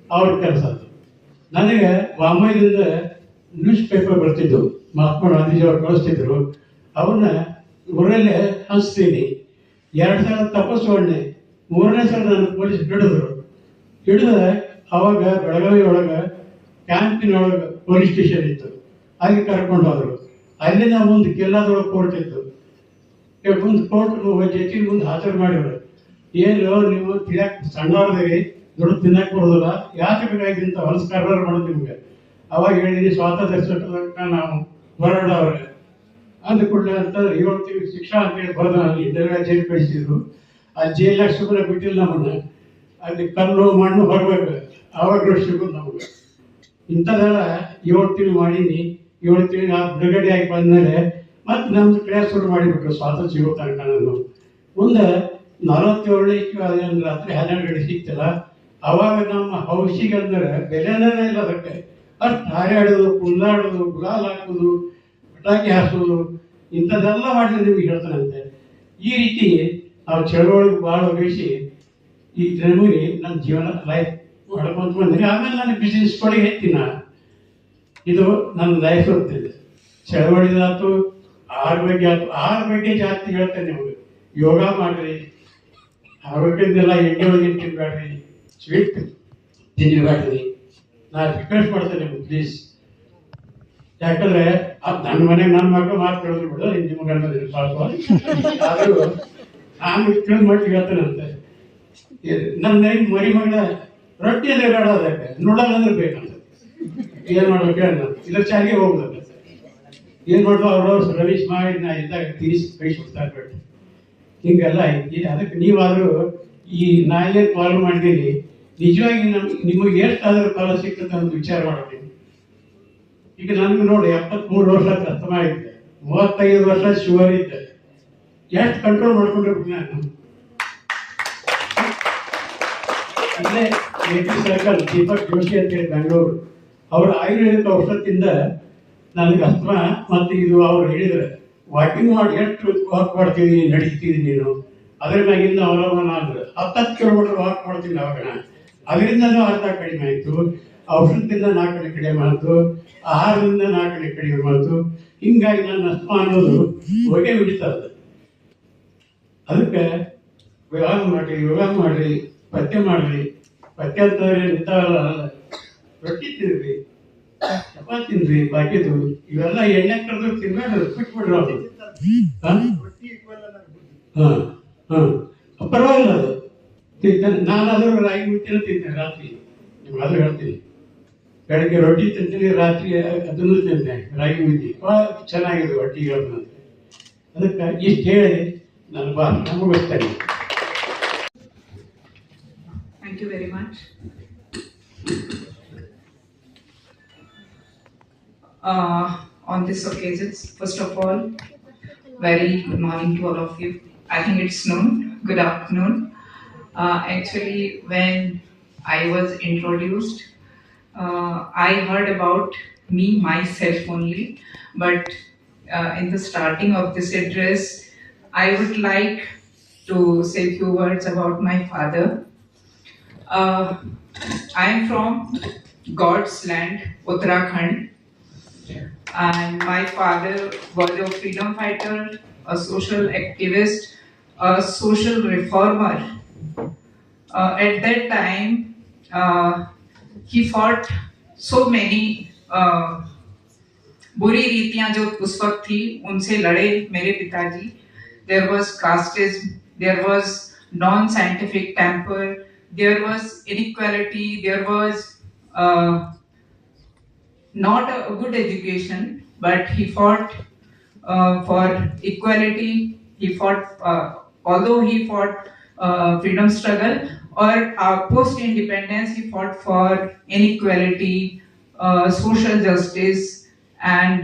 ಅವ್ರ ಕೆಲಸ. ನನಗೆ ಬಾಂಬೈದಿಂದ ನ್ಯೂಸ್ ಪೇಪರ್ ಬರ್ತಿದ್ದು, ಮಹಾತ್ಮ ಗಾಂಧೀಜಿ ಅವ್ರು ಕಳಿಸ್ತಿದ್ರು, ಅವನ್ನ ಊರಲ್ಲೇ ಹಂಚ್ತೀನಿ. 2 ಸಲ ತಪಸ್ಸು 3ನೇ ಸಲ ನನ್ನ ಪೊಲೀಸ್ ಹಿಡಿದ ಅವಾಗ ಬೆಳಗಾವಿ ಒಳಗೆ ಕ್ಯಾಂಪಿನೊಳಗೆ ಪೊಲೀಸ್ ಸ್ಟೇಷನ್ ಇತ್ತು, ಅಲ್ಲಿ ಕರ್ಕೊಂಡು ಹೋದ್ರು. ಅಲ್ಲಿಂದ ಮುಂದೆ ಕೆಲ್ಲಾದೊಳಗೆ ಕೋರ್ಟ್ ಇತ್ತು. ಮುಂದೆ ಕೋರ್ಟ್ ಜೊತೆ ಮುಂದೆ ಹಾಜರು ಮಾಡಿದ್ರು. ಏನು ನೀವು ತಿನ್ನಕ್ಕೆ ಸಣ್ಣವ್ರದೇರಿ, ದುಡ್ಡು ತಿನ್ನಕ್ಕೆ ಬರೋದಿಲ್ಲ, ಯಾಕೆ ಬೇಕಾಗಿಂತ ಹೊಲಸ್ಕಾರ ಮಾಡೋದು ನಿಮ್ಗೆ. ಅವಾಗ ಹೇಳಿದೀನಿ, ಸ್ವಾತಂತ್ರ್ಯ ನಾವು ಹೋರಾಡವ್ರೆ ಅಂದ ಕೂಡಲೇ ಅಂತ 7 ತಿಂಗಳು ಶಿಕ್ಷಾ ಅಂತೇಳಿ ಬರೋದು. ಅಲ್ಲಿ ಇಂಟರ್ವ್ಯೂ ಜೈಲು ಕಳಿಸಿದ್ರು. ಆ ಜೈಲಾಗ ಸುಮ್ಮನೆ ಬಿಟ್ಟಿಲ್ಲ ನಮ್ಮನ್ನ. ಅಲ್ಲಿ ಕಲ್ಲು ಮಣ್ಣು ಬರ್ಬೇಕು, ಅವಾಗ ಸಿಗೋದು ನಮ್ಗೆ. ಇಂಥದ್ದೆಲ್ಲ 7 ತಿಂಗಳು ಮಾಡೀನಿ. 7 ತಿಂಗಳು ಬಿಡುಗಡೆ ಆಗಿ ಬಂದಮೇಲೆ ಮತ್ತೆ ನಮ್ದು ಕ್ರಿಯಾ ಶುರು ಮಾಡಿಬಿಟ್ರು ಸ್ವಾತಂತ್ರ್ಯ ಸಿಗೋ ತನಕ. ನಾನು ಮುಂದೆ 47 ರಾತ್ರಿ 12 ಗಂಟೆ ಸಿಗ್ತಿಲ್ಲ. ಅವಾಗ ನಮ್ಮ ಹೌಸಿಗೆ ಅಂದ್ರೆ ಬೆಲೆನೇ ಇಲ್ಲ. ಅದಕ್ಕೆ ಅಷ್ಟು ಹಾರಾಡೋದು, ಕುಲ್ಲಾಡೋದು, ಗುಲಾಲ್ ಹಾಕೋದು, ಪಟಾಕಿ ಹಾಕೋದು, ಇಂಥದ್ದೆಲ್ಲ ಮಾಡಿ ನಿಮ್ಗೆ ಹೇಳ್ತಾನಂತೆ. ಈ ರೀತಿ ನಾವು ಚಳವಳಿಗೆ ಭಾಳ ವಹಿಸಿ ಈ ನಮಗೆ ನನ್ನ ಜೀವನ ಲೈಫ್ ಮಾಡ್ಕೊಂತ ಬಂದಿನಿ. ಆಮೇಲೆ ನಾನು ಬಿಸ್ನೆಸ್ ಕೊಡುಗೆ ಹೆಚ್ಚಿನ ಇದು ನನ್ನ ಲೈಫ್ ಇರ್ತಿದೆ. ಚಳವಳಿದಾತು, ಆಹಾರ ಬಗ್ಗೆ ಜಾಸ್ತಿ ಹೇಳ್ತೇನೆ ನಿಮಗೆ. ಯೋಗ ಮಾಡ್ರಿ, ಆರೋಗ್ಯದೆಲ್ಲ ಎಣ್ಣೆ ಒಳಗೆ ತಿನ್ಬೇಡ್ರಿ, ಸ್ವೀಟ್ ತಿನ್ನಬೇಡ್ರಿ. ನಾನು ರಿಕ್ವೆಸ್ಟ್ ಮಾಡ್ತೇನೆ ನಿಮ್ಗೆ ಪ್ಲೀಸ್. ಯಾಕಂದ್ರೆ ನನ್ನ ಮನೆಗೆ ನನ್ನ ಮಕ್ಕಳು ಮಾತು ಕೇಳಿದ್ರು ಬಿಡು, ನಿಮ್ಮ ಗಂಡ ಆದರೂ ನಾನು ಕೇಳಿ ಮಟ್ಟಿಗೆ ಹೇಳ್ತೇನಂತೆ. ನನ್ನ ಮರಿ ಮಗಳ ರೊಟ್ಟಿ ಅಂದ್ರೆ ಬೇಡ, ಅದಕ್ಕೆ ನೋಡಲ್ಲ ಅಂದ್ರೆ ಬೇಕಂತ. ಏನ್ ಮಾಡ್ಬೇಕು ಹೇಳ, ಇದ್ರ ಚಾರಿಗೆ ಹೋಗ್ಬೇಕು. ಏನ್ ಮಾಡುವ ಅವ್ರವ್ರು ರವೀಶ್ ಮಾಡಿ ನಾ ಇದ್ದಾಗ ತಿನ್ನಿಸಿ ಕಳಿಸ್ಬಿಡ್ತಾ ಇರ್ಬೇಕು. ಹಿಂಗೆಲ್ಲ ಐತಿ. ಅದಕ್ಕೆ ನೀವಾದರೂ ಈ ನಾ ಏನು ಫಾಲೋ ಮಾಡಿದ್ದೀನಿ, ನಿಜವಾಗಿ ನಿಮಗೆ ಎಷ್ಟಾದರೂ ಫಲ ಸಿಗ್ತದೆ ಅಂತ ವಿಚಾರ ಮಾಡ್ತೀನಿ. ಈಗ ನನಗೆ ನೋಡಿ 73 ವರ್ಷ ಅಸ್ತಮಾ ಇದ್ದೆ, 35 ವರ್ಷ ಶುಗರ್ ಇದ್ದೆ. ಎಷ್ಟು ಕಂಟ್ರೋಲ್ ಮಾಡ್ಕೊಂಡಿರ್ಬೇಕು ನಾನು. ಅಲ್ಲೇ AP ಸರ್ಕಲ್ ದೀಪಕ್ ಜೋಶಿ ಅಂತೇಳಿ ಬೆಂಗಳೂರು, ಅವರ ಆಯುರ್ವೇದಿಕ ಔಷಧದಿಂದ ನನಗೆ ಅಸ್ತಮಾ ಮತ್ತು ಇದು ಅವ್ರು ಹೇಳಿದ್ರೆ ವಾಕಿಂಗ್ ಮಾಡಿ ಎಷ್ಟು ವಾಕ್ ಮಾಡ್ತೀನಿ ನಡೀತೀನಿ ನೀನು, ಅದ್ರ ಮ್ಯಾಗಿಂದ ಅವಲಂಬನ ಅಂದ್ರೆ 10 ಕಿಲೋಮೀಟರ್ ವಾಕ್ ಮಾಡ್ತೀನಿ ಅವಾಗ. ಅದರಿಂದನೂ ಅರ್ಧ ಕಡಿಮೆ ಆಯಿತು, ಔಷಧದಿಂದ 4 ಕಡಿಮೆ ಆಯಿತು, ಆಹಾರದಿಂದ 4 ಕಡಿಮೆ ಆಯಿತು. ಹಿಂಗಾಗಿ ನನ್ನ ಅಸ್ತಮಾ ಅನ್ನೋದು ಹೊಗೆ ಬಿಡ್ತದೆ. ಅದಕ್ಕೆ ವ್ಯಾಯಾಮ ಮಾಡ್ರಿ, ಪಥ್ಯ ಮಾಡ್ರಿ. ಪಥ್ಯ ಅಂತಂದ್ರೆ ಇಂಥವೆಲ್ಲ ರೊಟ್ಟಿ ತಿನ್ರಿ, ಚಪಾತಿ ತಿನ್ರಿ, ಬಾಕಿದು ಇವೆಲ್ಲ ಎಣ್ಣೆ ಕರೆದು ತಿನ್ಬೇಡ್ರಿ, ಬಿಟ್ಬಿಡ್ರಿ ಅದು. ಪರವಾಗಿಲ್ಲ ಅದು ತಿಂತಾನೆ. ನಾನಾದರೂ ರಾಗಿ ಮುಟ್ಟಿನ ತಿಂತೇನೆ ರಾತ್ರಿ, ನಿಮ್ಗಾದ್ರೂ ಹೇಳ್ತೀನಿ. ಬೆಳಗ್ಗೆ ರೊಟ್ಟಿ ತಿಂತೀನಿ, ರಾತ್ರಿ ಅದನ್ನು ತಿಂತೇನೆ, ರಾಗಿ ಮುದ್ದೆ ಭಾಳ ಚೆನ್ನಾಗಿದೆ ಹೊಟ್ಟಿಗೆ. ಅದಕ್ಕೆ ಇಷ್ಟು ಹೇಳಿ ನಾನು ಭಾಷಣ ಮುಗಿಸ್ತೇನೆ. Thank you very much. On this occasion, first of all, very good morning to all of you. I think it's noon. Good afternoon. Actually, when I was introduced, I heard about me myself only. But in the starting of this address, I would like to say a few words about my father. I am from God's land, Uttarakhand, and my father was a freedom fighter, a social activist, a social reformer. At that time, he fought so many बुरी रीतियां जो उस वक्त थी, उनसे लड़े मेरे पिताजी. There was casteism, there was non-scientific temper, there was inequality, there was not a good education, but he fought for equality. He fought, although he fought freedom struggle or post-independence, he fought for inequality, social justice, and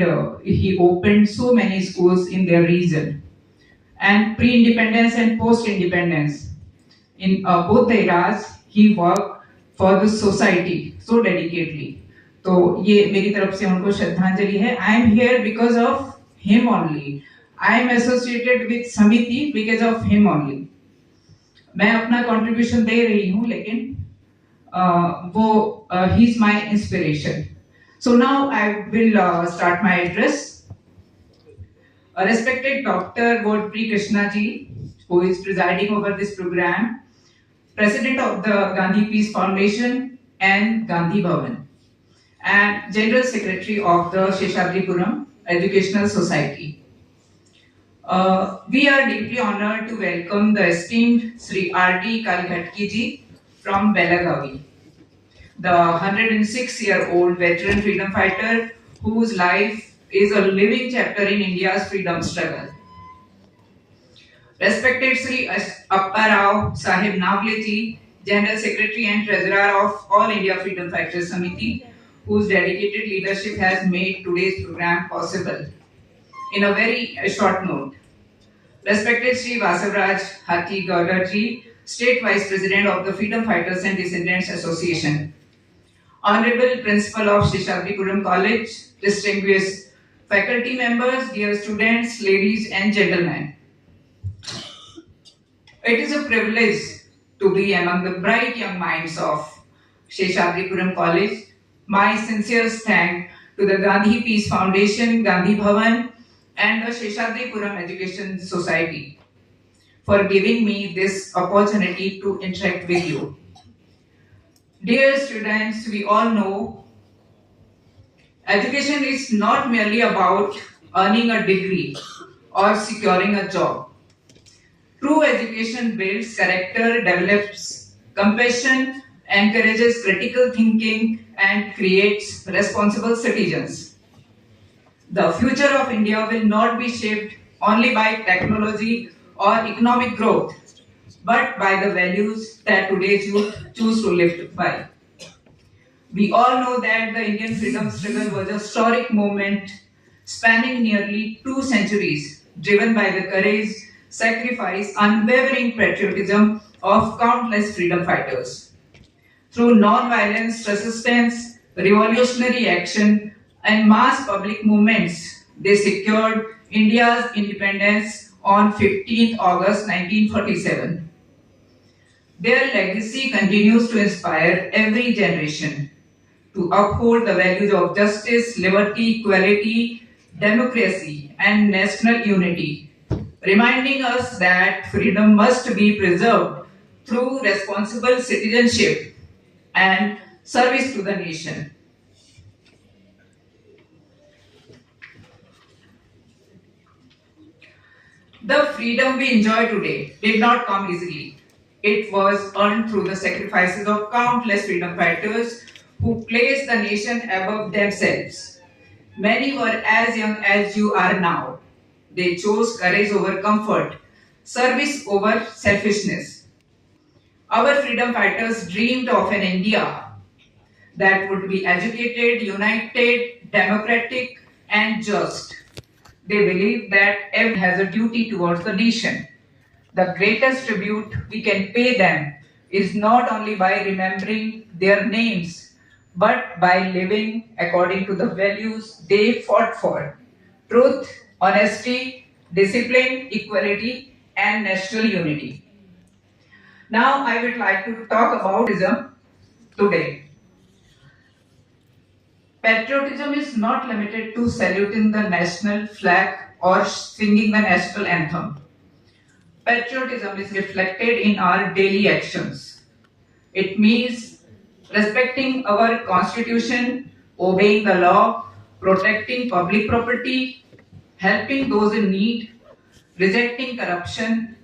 he opened so many schools in their region. And pre-independence and post-independence, in both the eras, he worked for the society so dedicatedly. तो ये मेरी तरफ से उनको श्रद्धांजलि है. I am here because of him only. I am associated with समिति because of him only. मैं अपना contribution दे रही हूँ, लेकिन वो he is my inspiration. So now I will start my address. A respected Dr. Godfrey Krishna ji, who is presiding over this program, President of the Gandhi Peace Foundation and Gandhi Bhavan, and General Secretary of the Seshadripuram Educational Society. We are deeply honored to welcome the esteemed Sri R.D. Kalighatki ji from Belagavi, the 106-year-old veteran freedom fighter whose life is a living chapter in India's freedom struggle. Respected Sri Appa Rao Sahib Navle ji, General Secretary and Treasurer of All India Freedom Fighters Samiti, whose dedicated leadership has made today's program possible. In a very short note, respected Sri Vasavraj Hathi Gaudar ji, State Vice President of the Freedom Fighters and Descendants Association, Honorable Principal of Seshadripuram College, distinguished faculty members, dear students, ladies and gentlemen. It is a privilege to be among the bright young minds of Seshadripuram College. My sincerest thanks to the Gandhi Peace Foundation, Gandhi Bhavan, and the Seshadripuram Education Society for giving me this opportunity to interact with you. Dear students, we all know education is not merely about earning a degree or securing a job. True education builds character, develops compassion, encourages critical thinking, and creates responsible citizens. The future of India will not be shaped only by technology or economic growth, but by the values that today's youth choose to live by. We all know that the Indian freedom struggle was a historic moment spanning nearly 2 centuries, driven by the courage, sacrifice, unwavering patriotism of countless freedom fighters. Through non-violence, resistance, revolutionary action, and mass public movements, they secured India's independence on 15th August 1947. Their legacy continues to inspire every generation to uphold the values of justice, liberty, equality, democracy, and national unity, reminding us that freedom must be preserved through responsible citizenship and service to the nation. The freedom we enjoy today did not come easily. It was earned through the sacrifices of countless freedom fighters who placed the nation above themselves. Many were as young as you are now. They chose courage over comfort, service over selfishness. Our freedom fighters dreamed of an India that would be educated, united, democratic, and just. They believed that everyone has a duty towards the nation. The greatest tribute we can pay them is not only by remembering their names, but by living according to the values they fought for: truth, honesty, discipline, equality, and national unity. Now I would like to talk about patriotism today. Patriotism is not limited to saluting the national flag or singing the national anthem. Patriotism is reflected in our daily actions. It means respecting our constitution, obeying the law, protecting public property, helping those in need, rejecting corruption,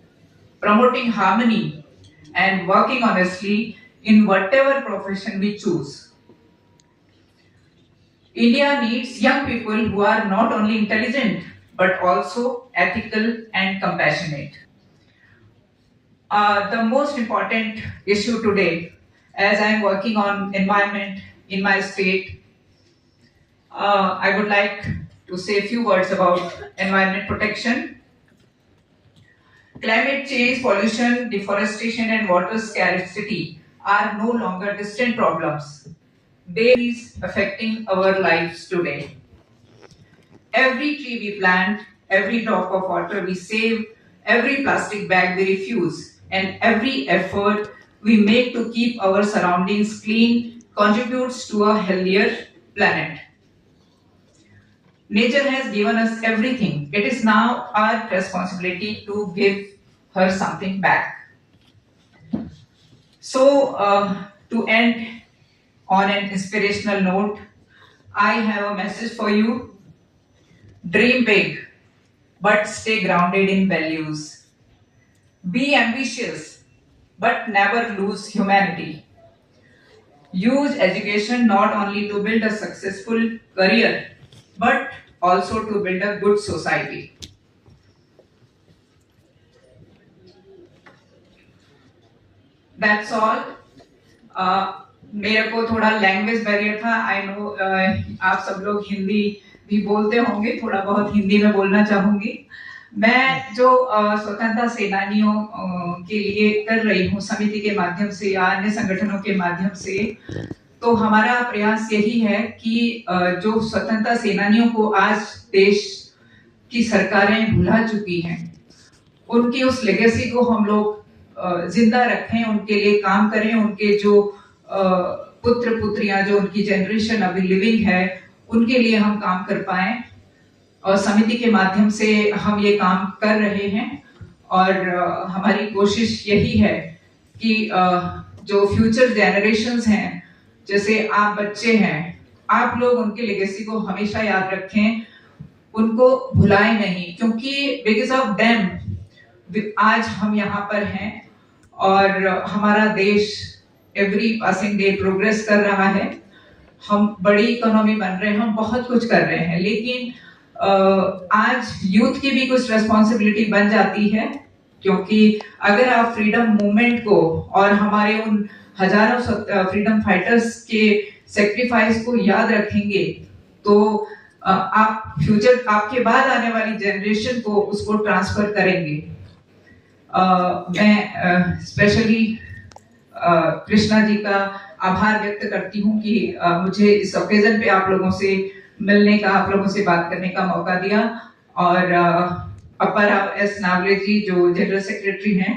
promoting harmony, and working honestly in whatever profession we choose. India needs young people who are not only intelligent but also ethical and compassionate. The most important issue today, as I am working on environment in my state, I would like to say a few words about environment protection. Climate change, pollution, deforestation, and water scarcity are no longer distant problems. They are affecting our lives today. Every tree we plant, every drop of water we save, every plastic bag we refuse, and every effort we make to keep our surroundings clean contributes to a healthier planet. Nature has given us everything. It is now our responsibility to give her something back. So, to end on an inspirational note, I have a message for you. Dream big, but stay grounded in values. Be ambitious, but never lose humanity. Use education not only to build a successful career, but also to build a good society. That's all. मेरे को थोड़ा language barrier था. I know आप सब लोग हिंदी भी बोलते होंगे, थोड़ा बहुत हिंदी में बोलना चाहूंगी. मैं जो स्वतंत्रता सेनानियों के लिए कर रही हूँ समिति के माध्यम से या अन्य संगठनों के माध्यम से, तो हमारा प्रयास यही है कि जो स्वतंत्रता सेनानियों को आज देश की सरकारें भुला चुकी हैं, उनकी उस लेगेसी को हम लोग जिंदा रखें, उनके लिए काम करें. उनके जो पुत्र पुत्रियां, जो उनकी जनरेशन अभी लिविंग है, उनके लिए हम काम कर पाएं. और समिति के माध्यम से हम ये काम कर रहे हैं. और हमारी कोशिश यही है कि जो फ्यूचर जनरेशंस हैं, जैसे आप बच्चे हैं, आप लोग उनके लेगेसी को हमेशा याद रखें, उनको भुलाएं नहीं, क्योंकि बिकॉज ऑफ देम आज हम यहाँ पर हैं और हमारा देश एवरी पासिंग डे प्रोग्रेस कर रहा है. हम बड़ी इकोनॉमी बन रहे हैं, हम बहुत कुछ कर रहे हैं, लेकिन आज यूथ की भी कुछ रेस्पॉन्सिबिलिटी बन जाती है क्योंकि अगर आप फ्रीडम मूवमेंट को और हमारे उन हजारों फ्रीडम फाइटर्स के सेक्रीफाइस को याद रखेंगे तो आप फ्यूचर आपके बाद आने वाली जनरेशन को उसको ट्रांसफर करेंगे। मैं स्पेशली कृष्णा जी का आभार व्यक्त करती हूँ कि मुझे इस ओकेजन पे आप लोगों से मिलने का, आप लोगों से बात करने का मौका दिया। और अपर एस नावले जी जो जनरल सेक्रेटरी हैं,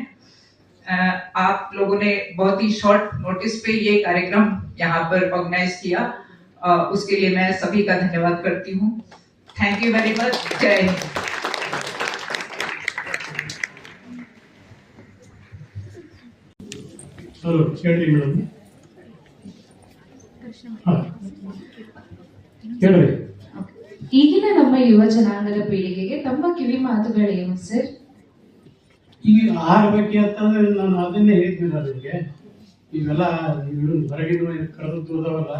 आप लोगों ने बहुत ही शॉर्ट नोटिस पे ये कार्यक्रम यहाँ पर ऑर्गेनाइज किया, उसके लिए मैं सभी का धन्यवाद करती हूँ। Thank you very much. जय हिंद। ಹಲೋ ಹೇಳ್ರಿ ಮೇಡಮ್. ಹೇಳ್ರಿ. ಈಗಿನ ನಮ್ಮ ಯುವ ಜನಾಂಗದ ಪೀಳಿಗೆಗೆ ತಮ್ಮ ಕಿವಿ ಮಾತುಗಳೇನು ಸರ್? ಈಗ ಆಹಾರ ಬಗ್ಗೆ ಅಂತಂದ್ರೆ ನಾನು ಅದನ್ನೇ ಹೇಳಿದ್ದಿಲ್ಲ ನಿಮಗೆ. ಇವೆಲ್ಲ ಹೊರಗಿನ ಕರೆದು ಹೋದವಲ್ಲ,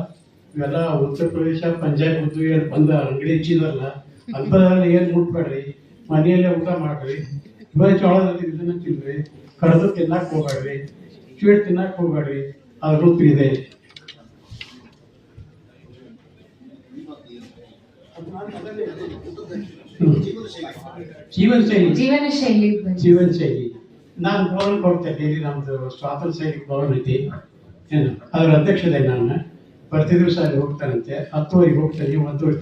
ಇವೆಲ್ಲ ಉತ್ತರ ಪ್ರದೇಶ ಪಂಜಾಬ್ ಬಂದ ಅಂಗಡಿ ಹಚ್ಚಿದವಲ್ಲ, ಅಂಥದ್ರೆಲ್ಲ ಏನು ಮುಟ್ಬೇಡ್ರಿ, ಮನೆಯಲ್ಲೇ ಊಟ ಮಾಡ್ರಿ, ಇವಾಗ ಜೋಳದಲ್ಲಿ ಇದನ್ನ ತಿನ್ರಿ, ಕರೆದು ತಿನ್ನಕ್ಕೆ ಹೋಗ್ಬೇಡ್ರಿ, ಸ್ವೀಟ್ ತಿನ್ನಕ್ಕೆ ಹೋಗ್ಬೇಡ್ರಿ, ಅದ್ರ ರೂಪ ಇದೆ. ಜೀವನ ಶೈಲಿ ನಾನು ಭವನಕ್ಕೆ ಹೋಗ್ತೇನೆ. ಇಲ್ಲಿ ನಮ್ದು ಸ್ವಾತಂತ್ರ್ಯ ಸೈನಿಕ ಭವನ ಐತಿ, ಏನು ಅದರ ಅಧ್ಯಕ್ಷತೆ ನಾನು. ಪ್ರತಿ ದಿವಸ ಅಲ್ಲಿ ಹೋಗ್ತಾನಂತೆ. 10 ಹೋಗ್ತೇನೆ, ನೀವು 10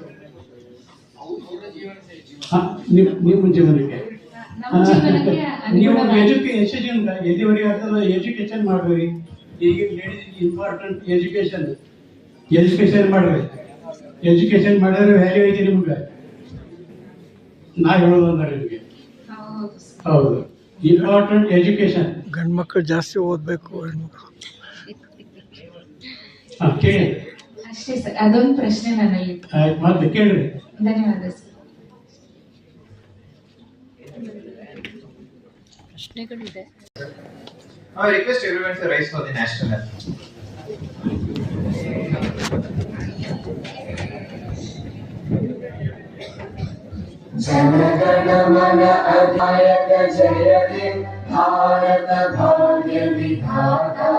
ನಿಮ್ಮ ಜೀವನಕ್ಕೆ ನೀವು ಎಜುಕೇಶನ್ ಎಲ್ಲಿವರೆಗೆ ಆಗ್ತದೆ ಎಜುಕೇಶನ್ ಮಾಡ್ರಿ. ಈಗ ಲೇಡೀಸ್ ಇಂಪಾರ್ಟೆಂಟ್ ಎಜುಕೇಶನ್ ಮಾಡ್ರಿ. ಎಜುಕೇಶನ್ ಮಾಡಿದ್ರೆ ವ್ಯಾಲ್ಯೂ ಐತಿ ನಿಮ್ಗೆ. ನಾ ಹೇಳೋದು ಅಂದ್ರೆ ನಿಮಗೆ ಹೌದು, ಇಂಪಾರ್ಟೆಂಟ್ ಎಜುಕೇಶನ್. ಗಂಡು ಮಕ್ಕಳು ಜಾಸ್ತಿ ಓದಬೇಕು, ಹೆಣ್ಮಕ್ಳು. ಕೇಳಿ ಅಷ್ಟೇ ಸರ್, ಅದೊಂದು ಪ್ರಶ್ನೆ ನನ್ನಲ್ಲಿ. ಮತ್ತೆ ಕೇಳ್ರಿ. ಧನ್ಯವಾದ sir. I request everyone to rise for the national anthem. जनगण मन अधिनायक जय हे भारत भाग्य विधाता।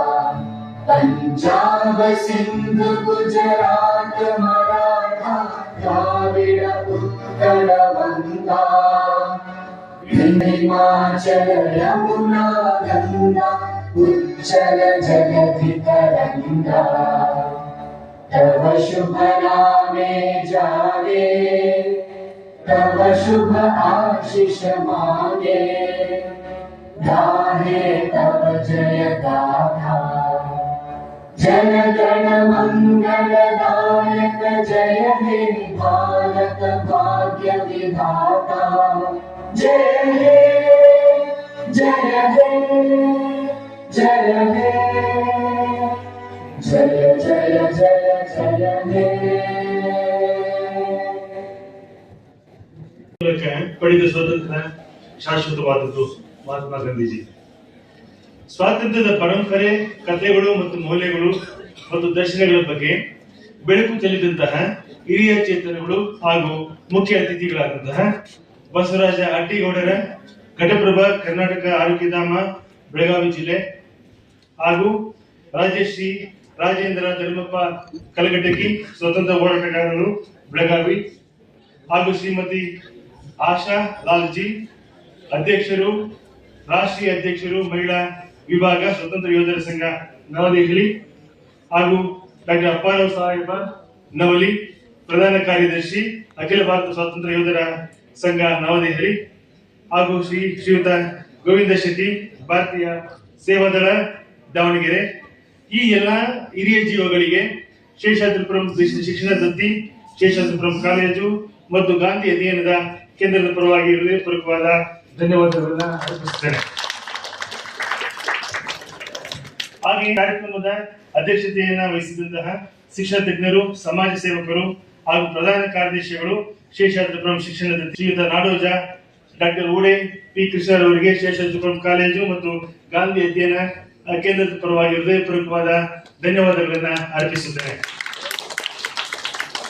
पंजाब सिंध गुजरात मराठा द्राविड़ उत्कल वंगा। हिमाचल यमुना गंगा उच्चल जलधि तरंगा। तव शुभ नामे जागे, तव शुभ आशीष मांगे। गाहे तव जय गाथा, जन गण मंगलदायक जय हे भारत भाग्य विधाता। जय हे जय हे जय हे जय जय जय जय हे। ಪಡೆದ ಸ್ವಾತಂತ್ರ್ಯ ಶಾಶ್ವತವಾದದ್ದು. ಮಹಾತ್ಮ ಗಾಂಧೀಜಿ ಸ್ವಾತಂತ್ರ್ಯದ ಪರಂಪರೆ, ಕಥೆಗಳು ಮತ್ತು ಮೌಲ್ಯಗಳು ಮತ್ತು ದರ್ಶನಗಳ ಬಗ್ಗೆ ಬೆಳಕು ಚೆಲ್ಲಿದಂತಹ ಹಿರಿಯ ಚೇತನಗಳು ಹಾಗೂ ಮುಖ್ಯ ಅತಿಥಿಗಳಾದಂತಹ ಬಸವರಾಜ ಹಟ್ಟಿಗೌಡರ ಘಟಪ್ರಭಾ ಕರ್ನಾಟಕ ಆರೋಗ್ಯಧಾಮ ಬೆಳಗಾವಿ ಜಿಲ್ಲೆ ಹಾಗೂ ರಾಜಶ್ರೀ ರಾಜೇಂದ್ರ ಧರ್ಮಪ್ಪ ಕಲಘಟಕಿ ಸ್ವತಂತ್ರ ಹೋರಾಟಗಾರರು ಬೆಳಗಾವಿ ಹಾಗೂ ಶ್ರೀಮತಿ ಆಶಾ ಲಾಲ್ಜಿ ಅಧ್ಯಕ್ಷರು, ರಾಷ್ಟ್ರೀಯ ಅಧ್ಯಕ್ಷರು ಮಹಿಳಾ ವಿಭಾಗ ಸ್ವತಂತ್ರ ಯೋಧರ ಸಂಘ ನವದೆಹಲಿ ಹಾಗೂ ಡಾಕ್ಟರ್ ಅಪ್ಪಾರಾವ್ ಸಾಹೇಬ ನವಲಿ ಪ್ರಧಾನ ಕಾರ್ಯದರ್ಶಿ ಅಖಿಲ ಭಾರತ ಸ್ವಾತಂತ್ರ್ಯ ಯೋಧರ ಸಂಘ ನವದೆಹಲಿ ಹಾಗೂ ಶ್ರೀಯುತ ಗೋವಿಂದ ಶೆಟ್ಟಿ ಭಾರತೀಯ ಸೇವಾದಳ ದಾವಣಗೆರೆ. ಈ ಎಲ್ಲ ಹಿರಿಯ ಜೀವಗಳಿಗೆ ಶೇಷಾದ್ರಿಪುರಂ ಶಿಕ್ಷಣ ದತ್ತಿ, ಶೇಷಾದ್ರಿಪುರಂ ಕಾಲೇಜು ಮತ್ತು ಗಾಂಧಿ ಅಧ್ಯಯನದ ಕೇಂದ್ರದ ಪರವಾಗಿ ಹೃದಯಪೂರ್ವಕವಾದ ಧನ್ಯವಾದಗಳನ್ನ ಅರ್ಪಿಸುತ್ತೇನೆ. ಹಾಗೆ ಕಾರ್ಯಕ್ರಮದ ಅಧ್ಯಕ್ಷತೆಯನ್ನ ವಹಿಸಿದಂತಹ ಶಿಕ್ಷಣ ತಜ್ಞರು, ಸಮಾಜ ಸೇವಕರು ಹಾಗೂ ಪ್ರಧಾನ ಕಾರ್ಯದರ್ಶಿಗಳು ಶೇಷಾದ್ರಿಪುರಂ ಶಿಕ್ಷಣದ ಶ್ರೀಯುತ ನಾಡೋಜ ಡಾಕ್ಟರ್ ಓಡೆ ಪಿ ಕೃಷ್ಣರವರಿಗೆ ಶೇಷಾದ್ರಿಪುರಂ ಕಾಲೇಜು ಮತ್ತು ಗಾಂಧಿ ಅಧ್ಯಯನ ಕೇಂದ್ರದ ಪರವಾಗಿ ಹೃದಯಪೂರ್ವಕವಾದ ಧನ್ಯವಾದಗಳನ್ನ ಅರ್ಪಿಸುತ್ತೇನೆ.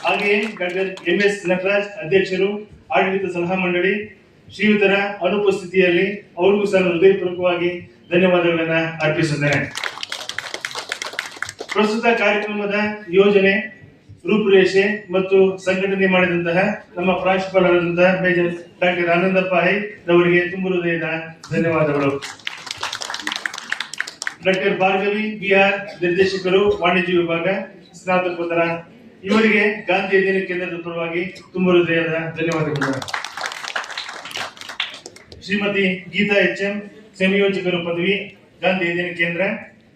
ಹಾಗೆಯೇ ಡಾಕ್ಟರ್ ಎಂ ಎಸ್ ನಟರಾಜ್ ಅಧ್ಯಕ್ಷರು, ಆಡಳಿತ ಸಲಹಾ ಮಂಡಳಿ ಶ್ರೀಯುತರ ಅನುಪಸ್ಥಿತಿಯಲ್ಲಿ ಅವ್ರಿಗೂ ಸಹ ಹೃದಯಪೂರ್ವಕವಾಗಿ ಧನ್ಯವಾದಗಳನ್ನ ಅರ್ಪಿಸುತ್ತೇನೆ. ಪ್ರಸ್ತುತ ಕಾರ್ಯಕ್ರಮದ ಯೋಜನೆ, ರೂಪುರೇಷೆ ಮತ್ತು ಸಂಘಟನೆ ಮಾಡಿದಂತಹ ನಮ್ಮ ಪ್ರಾಂಶುಪಾಲರಾದಂತಹ ಮೇಜರ್ ಡಾಕ್ಟರ್ ಆನಂದಪ್ಪ ಹೈ ಅವರಿಗೆ ತುಂಬ ಹೃದಯದ ಧನ್ಯವಾದಗಳು. ಡಾಕ್ಟರ್ ಭಾರ್ಗವಿ ಬಿಆರ್, ನಿರ್ದೇಶಕರು ವಾಣಿಜ್ಯ ವಿಭಾಗ, ಸ್ನಾತಕೋತ್ತರ, ಇವರಿಗೆ ಗಾಂಧಿ ಅಧ್ಯಯನ ಕೇಂದ್ರದ ಪರವಾಗಿ ತುಂಬ ಹೃದಯದ ಧನ್ಯವಾದಗಳು. ಶ್ರೀಮತಿ ಗೀತಾ ಎಚ್ಎಂ, ಸಂಯೋಜಕರು ಪದವಿ, ಗಾಂಧಿ ಅಧ್ಯಯನ ಕೇಂದ್ರ,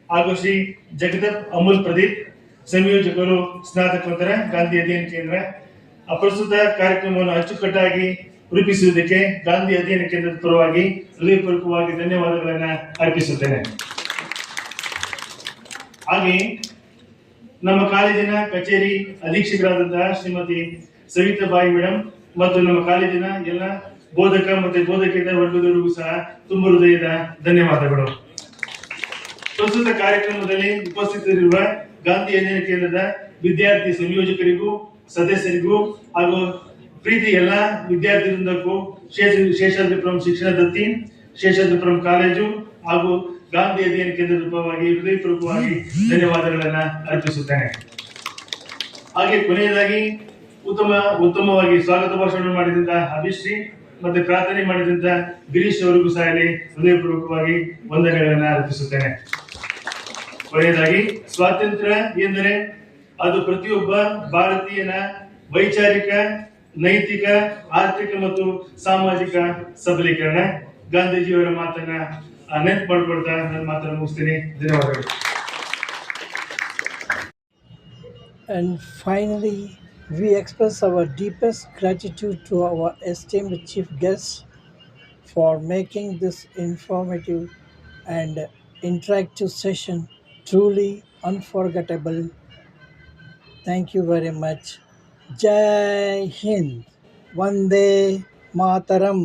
ಹಾಗೂ ಶ್ರೀ ಜಗದಪ್ ಅಮೂಲ್ ಪ್ರದೀಪ್, ಸಂಯೋಜಕರು ಸ್ನಾತಕೋತ್ತರ, ಗಾಂಧಿ ಅಧ್ಯಯನ ಕೇಂದ್ರ. ಪ್ರಸ್ತುತ ಕಾರ್ಯಕ್ರಮವನ್ನು ಅಚ್ಚುಕಟ್ಟಾಗಿ ರೂಪಿಸುವುದಕ್ಕೆ ಗಾಂಧಿ ಅಧ್ಯಯನ ಕೇಂದ್ರದ ಪರವಾಗಿ ಹೃದಯಪೂರ್ವಕವಾಗಿ ಧನ್ಯವಾದಗಳನ್ನ ಅರ್ಪಿಸುತ್ತೇನೆ. ಹಾಗೆ ನಮ್ಮ ಕಾಲೇಜಿನ ಕಚೇರಿ ಅಧೀಕ್ಷಕರಾದಂತಹ ಶ್ರೀಮತಿ ಸವಿತಾಬಾಯಿ ಮೇಡಮ್ ಮತ್ತು ನಮ್ಮ ಕಾಲೇಜಿನ ಎಲ್ಲ ಬೋಧಕ ಮತ್ತು ಬೋಧಕೇತರ ವರ್ಗದವರಿಗೂ ಸಹ ತುಂಬ ಹೃದಯದ ಧನ್ಯವಾದಗಳು. ಪ್ರಸ್ತುತ ಕಾರ್ಯಕ್ರಮದಲ್ಲಿ ಉಪಸ್ಥಿತರಿರುವ ಗಾಂಧಿ ಅಧ್ಯಯನ ಕೇಂದ್ರದ ವಿದ್ಯಾರ್ಥಿ ಸಂಯೋಜಕರಿಗೂ ಸದಸ್ಯರಿಗೂ ಹಾಗೂ ಪ್ರೀತಿ ಎಲ್ಲ ವಿದ್ಯಾರ್ಥಿ ವೃಂದಕ್ಕೂ ಶೇಷಾದ್ರಿಪುರಂ ಶಿಕ್ಷಣ ದತ್ತಿ, ಶೇಷಾದ್ರಿಪುರಂ ಕಾಲೇಜು ಹಾಗೂ ಗಾಂಧಿ ಅಧ್ಯಯನ ಕೇಂದ್ರದ ಪರವಾಗಿ ಹೃದಯಪೂರ್ವಕವಾಗಿ ಧನ್ಯವಾದಗಳನ್ನ ಅರ್ಪಿಸುತ್ತೇನೆ. ಹಾಗೆ ಕೊನೆಯದಾಗಿ ಉತ್ತಮವಾಗಿ ಸ್ವಾಗತ ಭಾಷಣ ಮಾಡಿದಂತಹ ಅಭಿಶ್ರೀ ಮತ್ತೆ ಪ್ರಾರ್ಥನೆ ಮಾಡಿದಂತಹ ಗಿರೀಶ್ ಅವರಿಗೂ ಸಹ ಹೃದಯಪೂರ್ವಕವಾಗಿ ವಂದನೆಗಳನ್ನ ಅರ್ಪಿಸುತ್ತೇನೆ. ಕೊನೆಯದಾಗಿ, ಸ್ವಾತಂತ್ರ್ಯ ಎಂದರೆ ಅದು ಪ್ರತಿಯೊಬ್ಬ ಭಾರತೀಯನ ವೈಚಾರಿಕ, ನೈತಿಕ, ಆರ್ಥಿಕ ಮತ್ತು ಸಾಮಾಜಿಕ ಸಬಲೀಕರಣ. ಗಾಂಧೀಜಿಯವರ ಮಾತನ್ನ ನೆನಪು ಮಾಡಿಕೊಳ್ತಾ ನನ್ನ ಮಾತನ್ನು ಮುಗಿಸ್ತೀನಿ. ಧನ್ಯವಾದಗಳು. And finally, we express our deepest gratitude to our esteemed chief guests for making this informative and interactive session truly unforgettable. Thank you very much. Jai Hind. Vande Mataram.